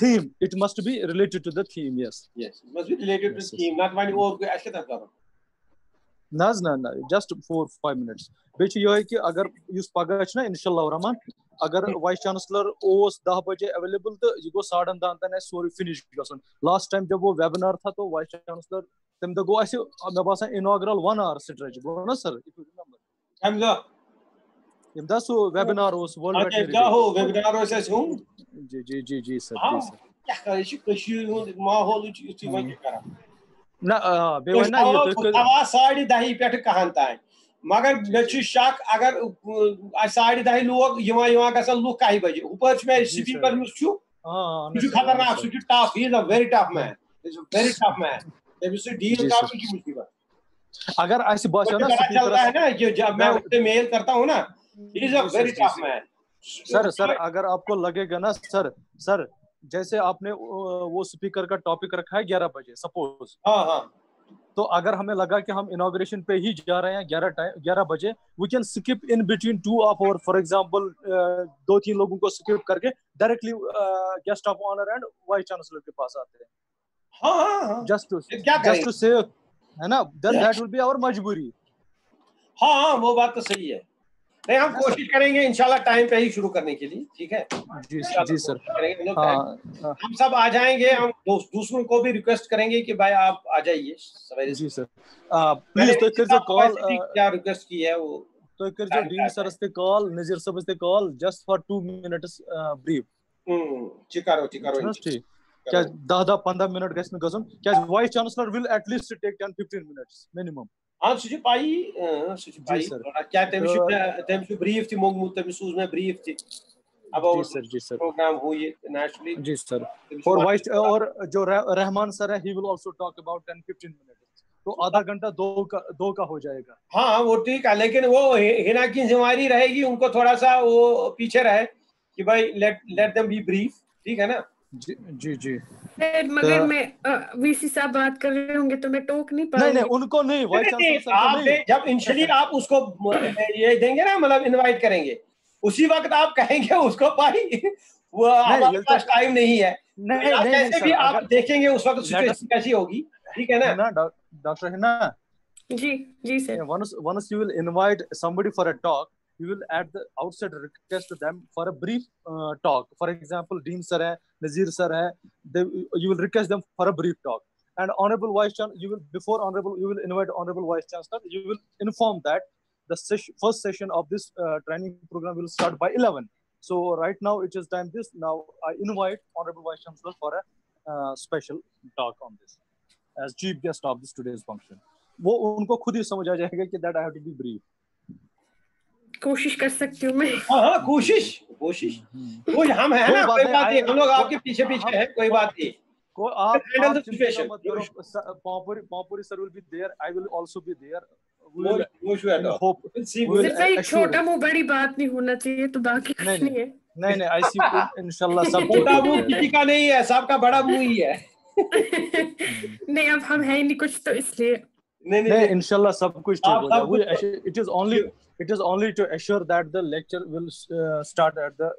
theme. It must be related to the theme. Yes, it must be related to the theme, not one or ऐसे तक करो ना, just 4-5 minutes. बेच ये है कि अगर use पगह ना इंशाल्लाह रहमान, अगर वाइस चांसलर ओस 10 बजे अवेलेबल तो ये गो 10:30 तन सोरी फिनिश गसन। लास्ट टाइम जब वो वेबिनार था तो वाइस चांसलर तम दो गो ऐसे मैं बासा इनॉग्रल 1 hour स्ट्रेच गो ना sir, if you remember Hamza इमदा सो वेबिनार ओस वर्ल्ड वेटनरी क्या हो वेबिनार ओस ऐसे हूं जी सर क्या करे शी कशीर माहौल युति वही करा ना बेवना ये तो हवा 10:30 पेट कहन ताय, मगर मे शक अगर 10:30 लोग यवा गसन लुक 1 बजे ऊपर में स्पीकर में छु खतरनाक छु tough, he is a very tough man, is a very tough man, there is deal का की मुसीबत। अगर ऐसे बात है ना चलता है ना कि जब मैं उससे मेल करता हूं ना, ही is a very tough man. Sir अगर आपको लगेगा ना सर जैसे आपने वो स्पीकर का टॉपिक रखा है 11 बजे सपोज, हाँ, तो अगर हमें लगा कि हम इनॉग्रेशन पे ही जा रहे हैं 11 बजे, we can skip in between 2 hour, for example 2-3 लोगों को स्किप करके directly guest of honour and vice chancellor के पास आते हैं। हाँ, जस्ट टू से है ना, दैट विल बी आवर मजबूरी। हाँ, वो बात तो सही है। नहीं, हम कोशिश करेंगे इंशाल्लाह टाइम पे ही शुरू करने के लिए, ठीक है जी सर। हम सब आ जाएंगे, हम दूसरों को भी रिक्वेस्ट करेंगे कि भाई आप आ जाइए सवेरे। जी सर, प्लीज तो कर कॉल क्या रिक्वेस्ट की है वो तो कर जो डीन सर से कॉल, नजीर साहब से call, just for 2 minutes brief चिकारो क्या 10-15 मिनट गसन गसन क्या vice chancellor will at least take 10-15 minutes minimum. हाँ सुची पाई क्या तेमशु ब्रीफ थी मोगमु तेमशु में ब्रीफ थी about जी सर program हुई naturally. जी सर. और वाइस और जो रहमान सर है, he will also talk about 10-15 minutes. तो आधा घंटा दो का हो जाएगा. हाँ वो ठीक है, लेकिन वो हिना की जिम्मेदारी रहेगी, उनको थोड़ा सा वो पीछे रहे कि भाई let them be brief, ठीक है ना. जी. मगर मैं वीसी साहब बात कर रहे होंगे तो मैं टोक नहीं पाऊंगी. नहीं उनको नहीं, वाइस चांसलर सर को नहीं. जब इनिशियली आप उसको ये देंगे ना, मतलब इनवाइट करेंगे, उसी वक्त आप कहेंगे उसको भाई वो हमारे पास टाइम नहीं है. नहीं भी आप देखेंगे उस वक्त सिचुएशन कैसी होगी, ठीक है ना. डॉक्टर है ना. जी sir. Once you will invite somebody for a talk, you will at the outset request them for a brief talk. For example, Dean sir hai, Nazir sir hai, you will request them for a brief talk. And honorable vice chancellor, you will invite honorable vice chancellor. You will inform that the first session of this training program will start by 11. So right now it is time this. Now I invite honorable vice chancellor for a special talk on this as chief guest of this today's function. वो उनको खुद ही समझ आ जाएगा कि that I have to be brief. कोशिश कर सकती हूँ मैं. हाँ कोशिश कोई हम है ना, कोई बात नहीं, हम लोग आपके पीछे है, कोई बात नहीं. को आप Pampuri sir will be there, I will also be there. सिर्फ छोटा मुंह बड़ी बात नहीं होना चाहिए, तो बाकी कुछ नहीं है. नहीं IC इंशाल्लाह सब छोटा मुंह किसी का नहीं है, सबका बड़ा मुंह ही है. नहीं अब हम है ही नहीं कुछ, तो इसलिए नहीं इंशाल्लाह सब कुछ ठीक हो जाएगा. It is only to assure that the lecture will start at the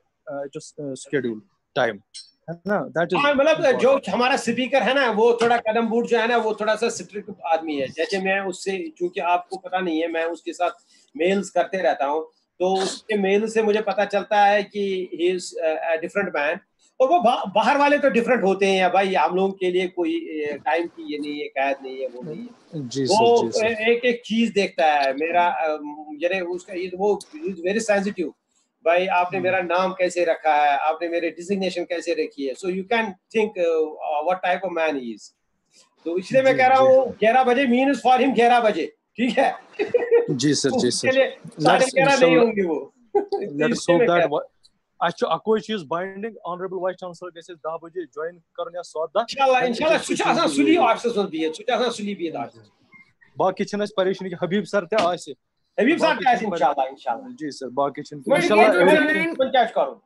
scheduled time, है ना. That is मतलब जो हमारा स्पीकर है ना, वो थोड़ा कदम बूट जो है ना, वो थोड़ा सा स्ट्रिक्ट आदमी है. जैसे मैं उससे, क्योंकि आपको पता नहीं है, मैं उसके साथ मेल्स करते रहता हूँ, तो उसके मेल से मुझे पता चलता है कि ही इज अ डिफरेंट मैन. और वो बाहर वाले तो डिफरेंट होते हैं या भाई, हम लोगों के लिए कोई टाइम की ये नहीं है, कैद नहीं है, वो नहीं है. वो एक चीज देखता है मेरा, जरे उसका ये वो वेरी सेंसिटिव. भाई आपने मेरा नाम कैसे रखा है, आपने मेरे डिजिग्नेशन कैसे रखी है, so you can think what type of man he is. तो इसलिए मैं कह रहा हूँ 11 बजे मीन्स फॉर हिम 11 बजे, ठीक है. जी सर 11:30 नहीं होंगे वो. Let's hope that अच्छा कोई चीज बाइंडिंग ऑनरेबल वाइस चांसलर कैसे 10 बजे ज्वाइन करने 10 इंशाल्लाह सुच आसान सुली ऑफिसर्स बियत सुच आसान सुली बियत आज. बाकी छनस परेशानी हबीब सर ते आसे, हबीब सर का इंशाल्लाह. जी सर बाकी छन इंशाल्लाह क्या करो.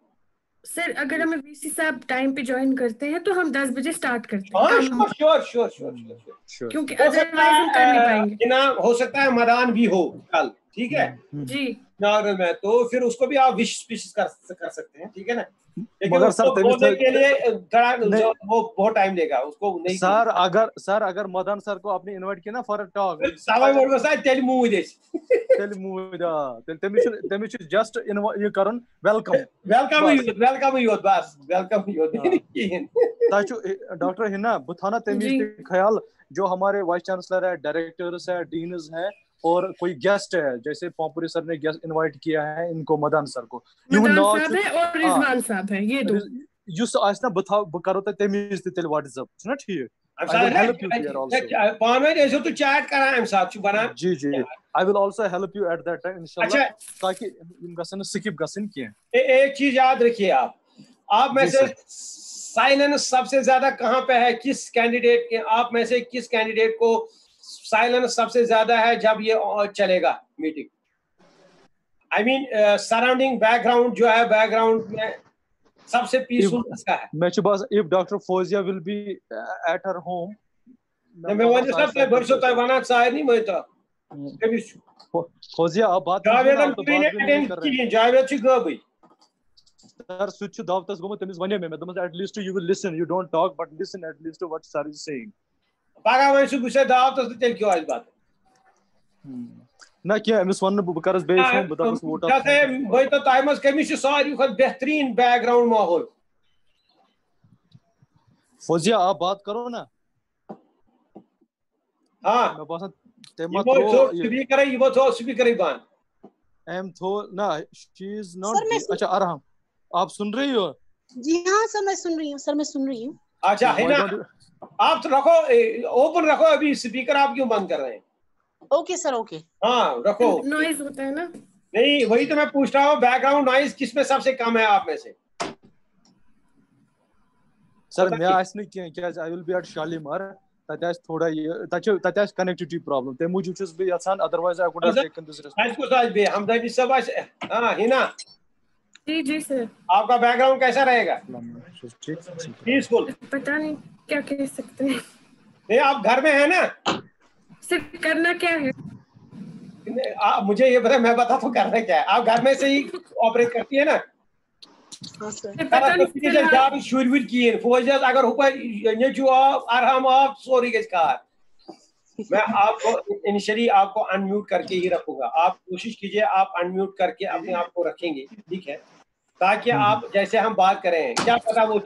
सर अगर हमें वीसी साहब टाइम पे ज्वाइन करते हैं तो हम 10 बजे स्टार्ट करते हैं. श्योर क्योंकि अदरवाइज हम कर नहीं पाएंगे ना. हो सकता है मदान भी हो कल, ठीक है जी नॉर्मल में, तो फिर उसको भी आप विश कर सकते हैं, ठीक है ना. मगर सर के लिए वो बहुत टाइम लेगा उसको. नहीं सर अगर मदन सर को आपने इनवाइट किया ना फॉर अ टॉक, सवाई बोल रहा है तेल मुंह दे तेल जस्ट ये करन वेलकम यूथ बस वेलकम यूथ. डॉक्टर हिना बुथाना तेमिश ख्याल जो हमारे वाइस चांसलर है, डायरेक्टर्स है, डीन्स है और कोई गेस्ट है, जैसे पामपुरी सर ने गेस्ट इनवाइट किया है इनको, मदन सर को, मदन साहब है और रिजवान साहब है, ये दो युस आसना बकरो तेमिश तेल व्हाट्सएप ना ठीक. I will help you here also. पानवे ऐसे तो चैट करा हम साहब छु बना. जी I will also help you at that time इंशाल्लाह, ताकि इन गसन स्किप गसन किए. एक चीज याद रखिए, आप में से साइलेंस सबसे ज्यादा कहां पे है, किस कैंडिडेट के, आप में से किस कैंडिडेट को साइलेंस सबसे ज्यादा है जब ये चलेगा meeting. I mean surrounding background जो है, बैकग्राउंड में सबसे पीसफुल किसका है. मैं बस if doctor Fauzia will be at her home, मैं वो सब पे बरसो तक बना चाहे नहीं मैं तो कभी फौजिया आप बात जावेद छु गबई सर सुच दावतस गमो तमिस वने में दमस at least you will listen, you don't talk but listen at least what sir is saying. पागा मैं छु गुसे दावतस तेल क्यों आज बात ना क्या एमएस वन बकरस बेस में बतास वोट जैसे भाई तो टाइमस कमिश सारी खत बेहतरीन बैकग्राउंड माहौल. फौजिया आप बात करो ना. हां मैं बस तेमा तो स्पीकर ही बान एम थो ना शी इज नॉट. अच्छा अरहम आप सुन रही हो? जी हां सर मैं सुन रही हूं. अच्छा है ना, आप तो रखो ओपन रखो, अभी स्पीकर आप क्यों बंद कर रहे हैं? Okay sir okay. हाँ रखो, नॉइज होता है ना. नहीं, वही तो मैं पूछ रहा हूँ, बैकग्राउंड नॉइज किस में सबसे कम है आप में से? सर मैं आज नहीं क्या I will be at Shalimar, तत आस थोड़ा ये तत आस कनेक्टिविटी प्रॉब्लम, ते मूजूब छुस बे यसान, otherwise I could have taken this response. हमदर्दी सब हां हिना जी सर। आपका बैकग्राउंड कैसा रहेगा? पीसफुल? पता नहीं क्या कह सकते हैं। नहीं, आप घर में है ना? सर करना क्या है? मुझे ये पता, मैं बता तो करना क्या है। आप घर में से ही ऑपरेट करती है ना? पता नहीं शुरू किए फौज अगर ऊपर Nechu of Arham of sorry के कार। मैं आपको इनिशियली आपको अनम्यूट करके ही रखूंगा, आप कोशिश कीजिए आप अनम्यूट करके अपने आप को रखेंगे, ठीक है, ताकि आप जैसे हम बात कर रहे हैं, क्या पता वो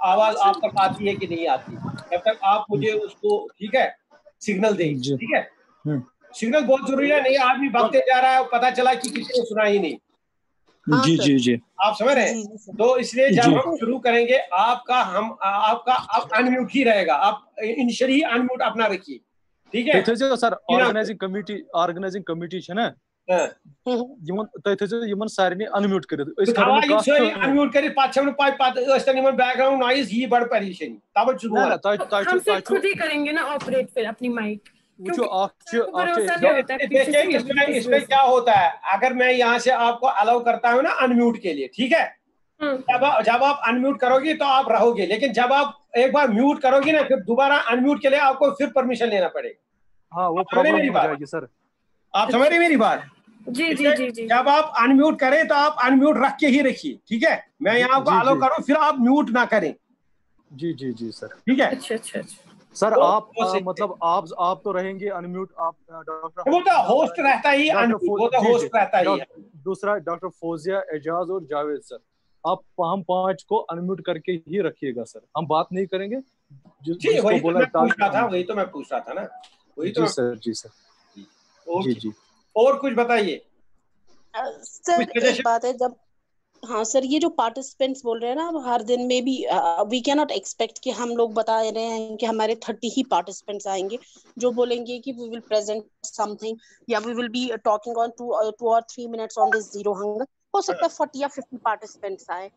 आवाज आप तक आती है कि नहीं आती, जब तक आप मुझे उसको ठीक है सिग्नल दें, ठीक है। सिग्नल बहुत जरूरी है, नहीं आदमी भागते जा रहा है, पता चला कि किसी ने सुना ही नहीं। जी जी जी, आप समझ रहे हैं? तो इसलिए जब हम शुरू करेंगे आपका अब अनम्यूट ही रहेगा, आप इनिशियली अनम्यूट अपना रखिए, ठीक है। तो सर ऑर्गेनाइजिंग कमिटी है ना, यमन सारे अनम्यूट कर अनम्यूट कर बैकग्राउंड नॉइज ये बड़ परेशानी तब हम सिर्फ खुद ही करेंगे ना ऑपरेट फिर अपनी माइक। इसमें क्या होता है, अगर मैं यहाँ से आपको अलाउ करता हूँ ना अनम्यूट के लिए, ठीक है, जब आप अनम्यूट करोगे तो आप रहोगे, लेकिन जब आप एक बार म्यूट करोगे ना फिर दोबारा अनम्यूट के लिए आपको फिर परमिशन लेना पड़ेगा। हाँ वो प्रॉब्लम हो जाएगी सर। आप समझ रहे मेरी बात? जी जी जी जी। जब आप अनम्यूट करें तो आप अनम्यूट रख के ही रखिए, ठीक है। मैं यहाँ आपको अलाउ करूँ फिर आप म्यूट ना करें। जी जी जी सर, ठीक है। अच्छा सर आप मतलब आप तो रहेंगे अनम्यूट, आप डॉक्टर वो तो होस्ट रहता ही, वो तो होस्ट रहता ही। दूसरा डॉक्टर फौजिया, एजाज और जावेद सर, आप हम 5 को अनम्यूट करके ही रखिएगा सर, हम बात नहीं करेंगे। जी वही तो मैं पूछ रहा था, वही तो मैं पूछ रहा था ना, वही तो। जी सर जी जी। और कुछ बताइए सर। एक बात है, जब हाँ सर, ये जो पार्टिसिपेंट्स बोल रहे हैं ना, अब हर दिन में भी वी कैन नॉट एक्सपेक्ट कि हम लोग बता रहे हैं कि हमारे 30 ही पार्टिसिपेंट्स आएंगे जो बोलेंगे कि वी विल प्रेजेंट समथिंग या we will be talking on 2 or 3 minutes on this zero hunger. हो सकता है 40 या 50 पार्टिसिपेंट्स आए।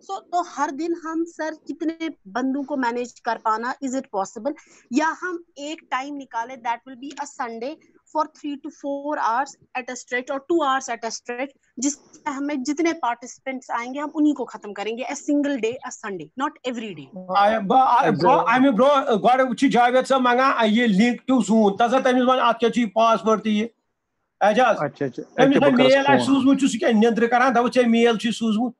तो हर दिन हम सर कितने बंदों को मैनेज कर पाना, इज इट पॉसिबल? या हम एक टाइम निकाले, that will be a Sunday for 3 to 4 hours at a stretch or 2 hours at a stretch, जिसमें हमें जितने पार्टिसिपेंट्स आएंगे हम उन्हीं को खत्म करेंगे, a single day, a Sunday, not every day. bro god uchi Javed sir manga ये link to Zoom तसा तमिस वन at क्या पासवर्ड ये एजाज। अच्छा मेल आ सूजमु छु क्या नियंत्र करान दव चे मेल छु सूजमु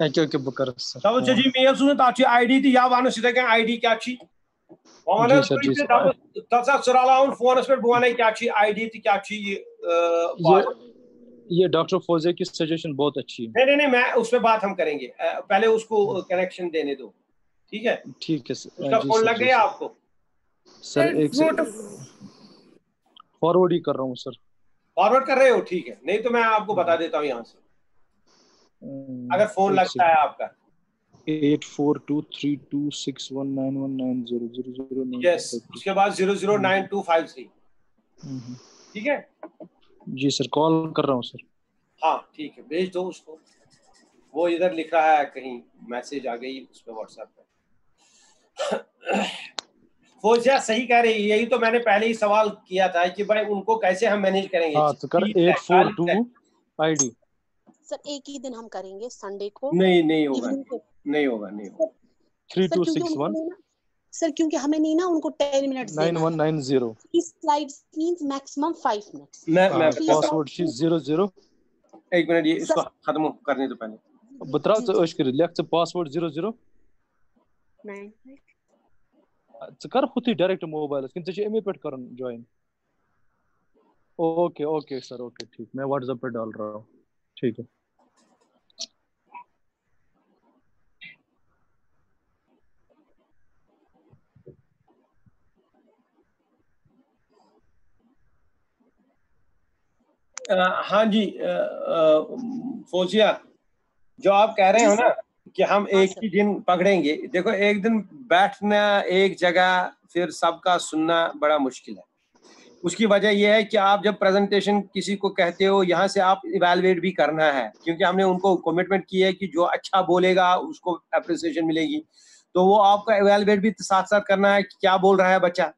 ओके बकर सर दव चे जी मेल सूजमु ता छि आईडी ती या वानो सिदा के आईडी क्या छि तसा सरलाउन फोनस पे बोने क्या छि आईडी ती क्या छि ये डॉक्टर फौजिया की सजेशन बहुत अच्छी है। नहीं मैं उस पे बात हम करेंगे, पहले उसको कनेक्शन देने दो, ठीक है। ठीक है सर। उसका फोन लग गया आपको सर? एक फॉरवर्ड ही कर रहा हूँ सर। फॉरवर्ड कर रहे हो? ठीक है, नहीं तो मैं आपको बता देता हूँ यहाँ से अगर फोन लगता है आपका 84232619190000। यस, उसके बाद 009253। ठीक है जी सर, कॉल कर रहा हूँ सर। हाँ ठीक है, भेज दो उसको, वो इधर लिख रहा है कहीं मैसेज आ गई उस पे व्हाट्सएप पे। फौजिया सही कह रही है, यही तो मैंने पहले ही सवाल किया था कि भाई उनको कैसे हम मैनेज करेंगे। हाँ तो कर 842 आईडी सर, एक ही दिन हम करेंगे संडे को। नहीं होगा 3261 सर, क्योंकि हमें नहीं ना उनको 10 मिनट्स 9190 इस स्लाइड्स मींस मैक्सिमम 5 मिनट्स। मैं पासवर्ड शी 00 एक मिनट, ये इसको खत्म करने दो पहले। बता तो ऐश कर लेख पासवर्ड 00 कर खुद ही डायरेक्ट मोबाइल किन से एमे पे करन ज्वाइन। ओके सर, ओके ठीक, मैं व्हाट्सएप पे डाल रहा हूँ। ठीक है हाँ जी फौजिया, जो आप कह रहे हो ना कि हम एक ही दिन पकड़ेंगे, देखो एक दिन बैठना एक जगह फिर सबका सुनना बड़ा मुश्किल है, उसकी वजह यह है कि आप जब प्रेजेंटेशन किसी को कहते हो यहाँ से आप इवैल्यूएट भी करना है, क्योंकि हमने उनको कमिटमेंट की है कि जो अच्छा बोलेगा उसको अप्रिसिएशन मिलेगी, तो वो आपका इवैल्यूएट भी साथ साथ करना है कि क्या बोल रहा है बच्चा,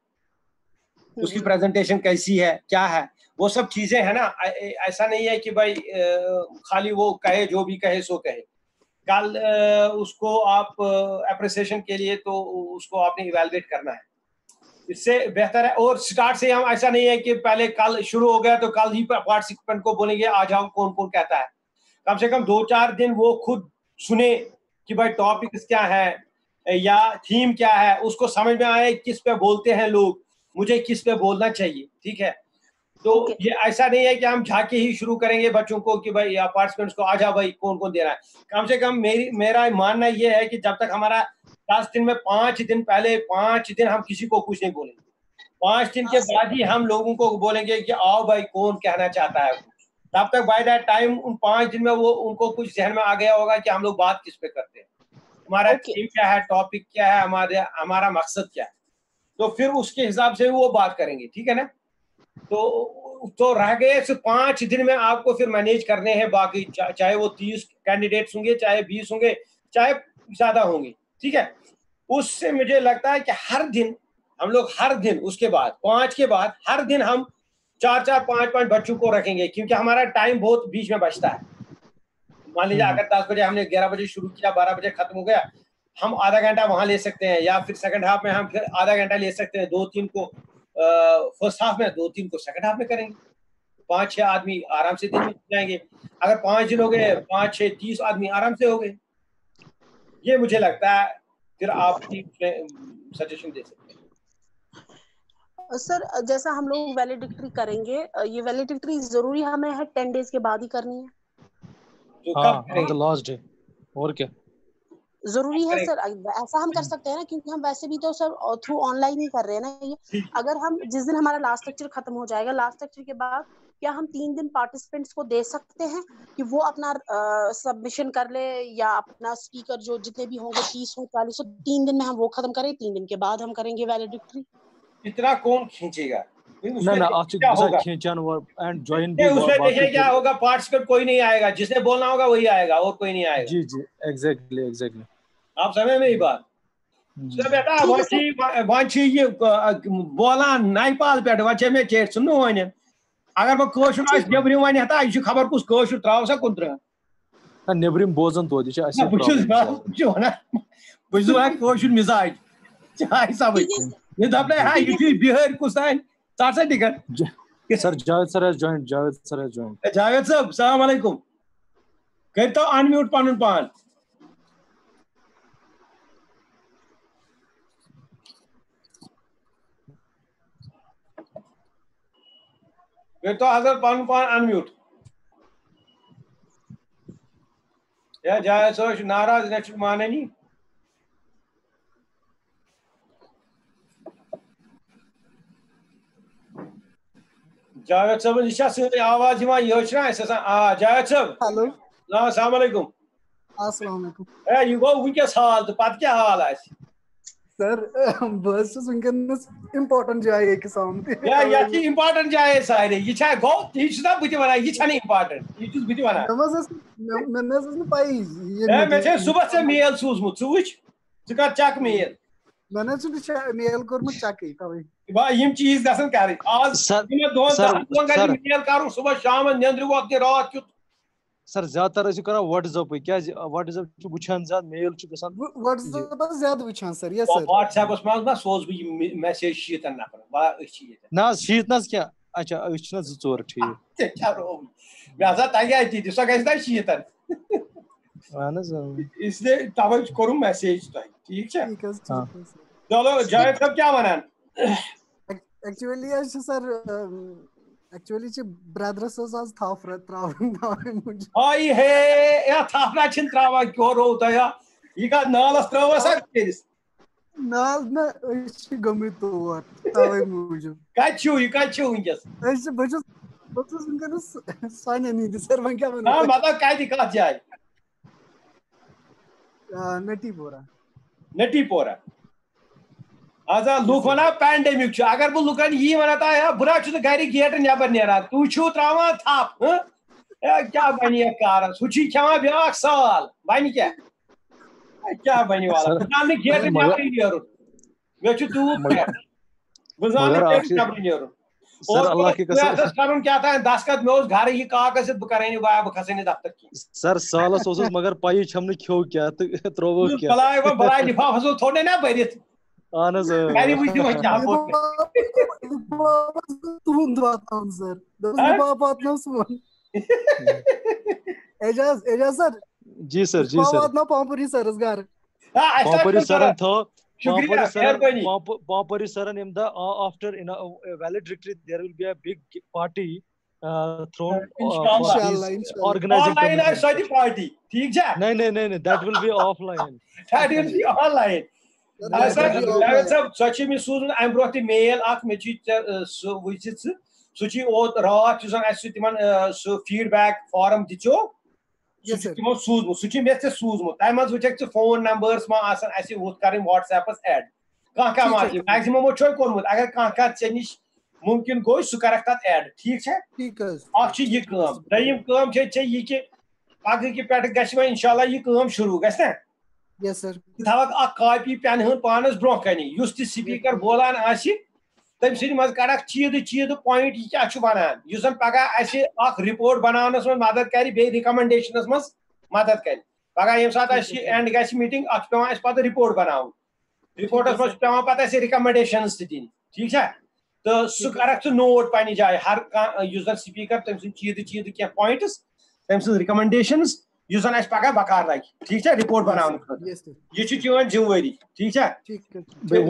उसकी प्रेजेंटेशन कैसी है, क्या है, वो सब चीजें है ना। ऐसा नहीं है कि भाई खाली वो कहे जो भी कहे सो कहे, कल उसको आप अप्रिसिएशन के लिए तो उसको आपने इवैल्यूएट करना है, इससे बेहतर है। और स्टार्ट से हम ऐसा नहीं है कि पहले कल शुरू हो गया तो कल ही पार्टिसिपेंट को बोलेंगे आ जाओ कौन कौन कहता है, कम से कम 2-4 दिन वो खुद सुने कि भाई टॉपिक क्या है या थीम क्या है, उसको समझ में आए किस पे बोलते हैं लोग, मुझे किस पे बोलना चाहिए, ठीक है। तो ये ऐसा नहीं है कि हम झाके ही शुरू करेंगे बच्चों को कि भाई या पार्टिसिपेंट्स को आ जाओ भाई कौन कौन दे रहा है। कम से कम मेरा मानना ये है कि जब तक हमारा 10 दिन में 5 दिन पहले 5 दिन हम किसी को कुछ नहीं बोलेंगे, 5 दिन के बाद ही हम लोगों को बोलेंगे कि आओ भाई कौन कहना चाहता है, तब तक बाय दैट टाइम उन 5 दिन में वो उनको कुछ ज़हन में आ गया होगा कि हम लोग बात किस पे करते हैं, हमारा थीम क्या है, टॉपिक क्या है, हमारा मकसद क्या है, तो फिर उसके हिसाब से वो बात करेंगे, ठीक है ना। तो रह गए 5 दिन में आपको फिर मैनेज करने हैं बाकी, चाहे वो 30 कैंडिडेट्स होंगे, चाहे 20 होंगे, चाहे ज्यादा होंगे, ठीक है। उससे मुझे लगता है कि हर दिन हम लोग हर दिन उसके बाद 5 के बाद हर दिन हम 4-4, 5-5 बच्चों को रखेंगे, क्योंकि हमारा टाइम बहुत बीच में बचता है। मान लीजिए अगर 10 बजे हमने 11 बजे शुरू किया, 12 बजे खत्म हो गया, हम आधा घंटा वहां ले सकते हैं, या फिर सेकंड हाफ में हम फिर आधा घंटा ले सकते हैं, 2-3 को फर्स्ट हाफ में, 2-3 को सेकंड हाफ में करेंगे, 5-6 आदमी आराम से दिन में जाएंगे। अगर 5 दिन हो गए, 5-6 30 आदमी आराम से हो गए। ये मुझे लगता है फिर आप सजेशन दे सकते हैं। सर जैसा हम लोग वैलिडिक्टरी करेंगे, ये वैलिडिक्टरी जरूरी हमें है 10 डेज के बाद ही करनी है? तो कब करेंगे? लास्ट डे और क्या जरूरी है सर? ऐसा हम कर सकते हैं ना, क्योंकि हम वैसे भी तो सर थ्रू ऑनलाइन ही कर रहे हैं ना ये। अगर हम जिस दिन हमारा लास्ट लेक्चर खत्म हो जाएगा, लास्ट लेक्चर के बाद क्या हम 3 दिन पार्टिसिपेंट्स को दे सकते हैं कि वो अपना सबमिशन कर ले, या अपना स्पीकर जो जितने भी होंगे 30 हो 40 हो, 3 दिन में हम वो खत्म करें, 3 दिन के बाद हम करेंगे वैलिडिक्टरी? इतना कौन खींचेगा? ना क्या होगा खींचन एंड ज्वाइन भी उसमें देखिए क्या होगा, पार्टिसिपेंट कोई नहीं आएगा, जिसने बोलना होगा वही आएगा और कोई नहीं आएगा। जी एग्जैक्टली आप समझ में ही बात। बेटा वांची ये बोला नाइपाल पे वचे में चेट सुनो वन, अगर बह कोशुर आस नेबरिम वन हता यह खबर कुछ कोशुर त्राव सा कुंद्र नेबरिम बोजन तो दिस ऐसे कोशुर मिजाज चाय सब ये दपने हा ये बिहार कुसान साथ ticket sir Javed sir has joined Javed साहब अस्सलाम वालेकुम करतो अनम्यूट पनुन पान करतो हजरत पनुन पान अनम्यूट या जावेद सर नाराज नेक्स्ट माने नहीं जावेद साहब निशा आवाज ये जावेद साहब हेलो अस्सलाम वालेकुम। अस्सलाम वालेकुम। ए यू गो वुनकस हाल तो पत क्या हाल है सर बस वुनकस इंपोर्टेंट जाए के सामने या की इंपोर्टेंट जाए सारे ये छा गो ये छा बुति वना ये छा नहीं इंपोर्टेंट ये चीज बुति वना मैंने पाई ये मैं छे सुबह से मेल सूजमुत सुच कर चेक मेल मैंने मेल कोरमु चेक तवे बा यम चीज गसन कर आज मैं दोन मेल करूं सुबह शाम नेंद्र वक्त रात क्यों सर ज्यादातर ऐसे करा व्हाट्सएप क्या व्हाट्सएप छु बुछान ज्यादा मेल छु गसन व्हाट्सएप पर ज्यादा बुछान सर यस सर व्हाट्सएप पर ना सोज भी मैसेज शीत नफर बा अछि ना शीत ना क्या अच्छा अछि ना 4 ठीक क्या रो व्यासा ताया थी दिसो गैस शीत आना सर इसलिए तब करूं मैसेज तो ठीक है हां चलो जावेद साहब क्या बनान एक्चुअली आज सर एक्चुअली च ब्रदर्स आज थाफरा त्रावन मुझे हाय हे या थाफरा छिन त्रावा क्यों रोता या ये का नालस त्रावा सा केस नाल ना अछि गमे तो तवे मुझे का छु इंजस ऐसे बचस उनका साने नहीं सर मैं क्या बना हां मतलब काय दिक्कत जाए नटी पोरा आजा लुक वना पैंडेमिक छु अगर बु लुकन यी वनाता है बुरा छु तो गाड़ी गेट नेबर नेरा तू छु त्रावा थाप क्या बनी कार सुची खेवा ब्याक साल बन क्या बनी वाला बुनाल गेट नेबर नेर मे छु दूध बुनाल गेट नेबर नेर सर अल्लाह की कसम करन क्या था दस्खत मे घर ही कागज ब करनी बा ब खसनी दफ्तर की सर सालस ओसस मगर पाई छमन खो क्या तो त्रोवो क्या बलाय लिफाफा सो थोड़े ना भरित اہن حظ گری وٕچھِو وۄنۍ کیٛاہ کوٚر تُہُنٛد واتناوُن سر لِفاف واتناو سون اعجاز سر جی سر جی سر واتناو پامپوری سرس گھر پامپوری سرن تھو شکریہ پامپوری سرن ام the after in valedictory there will be a big party thrown online or study party ٹھیک ہے نہیں that will be offline that will be online سچ می سوزن ام برو تہ میل اخ مے چھ سو وچھ سو چھ اوت رات چھ اس تمن سو فیڈ بیک فارم دچو سو تمو سوزمو سو چھ مے تہ سوزمو تای مز وچھ چھ فون نمبرز ما آسن اسی ووت کرن واٹس ایپس ایڈ کا ما میکسیمم چھ کورمت اگر کا چنش ممکن گوی سو کرک تت ایڈ ٹھیک ہے ٹھیک ہے اخ چھ یہ کام دیم کام چھ یہ کہ پگہ کی پیٹھ گژھِ وۄنۍ انشاءاللہ یہ کام شروع گژھِ نا یس سر تھاوک اخ کاپی پین ہن پانس برو کنی یس تہ سپیکر بولان آسی تم سن مز کڑک چیز پوائنٹ یہ کیا چھ ونان یس زن پگہ اسی اخ رپورٹ بناونس من مدد کری بے ریکمنڈیشنس مز مدد کری پگہ یم سات اسی اینڈ گژھِ میٹنگ اخ پیوان اس پتہ رپورٹ بناون رپورٹس مز پیوان پتہ اسی ریکمنڈیشنز تہ دین ٹھیک ہے تو سہ کرک ژٕ نوٹ پنہ جائے ہر یس زن سپیکر تم سن چیز کی پوائنٹس تم سن ریکمنڈیشنز یس زن اس پگہ بکار لگہ ٹھیک ہے رپورٹ بناون یہ چھ چون ذمہ داری ٹھیک ہے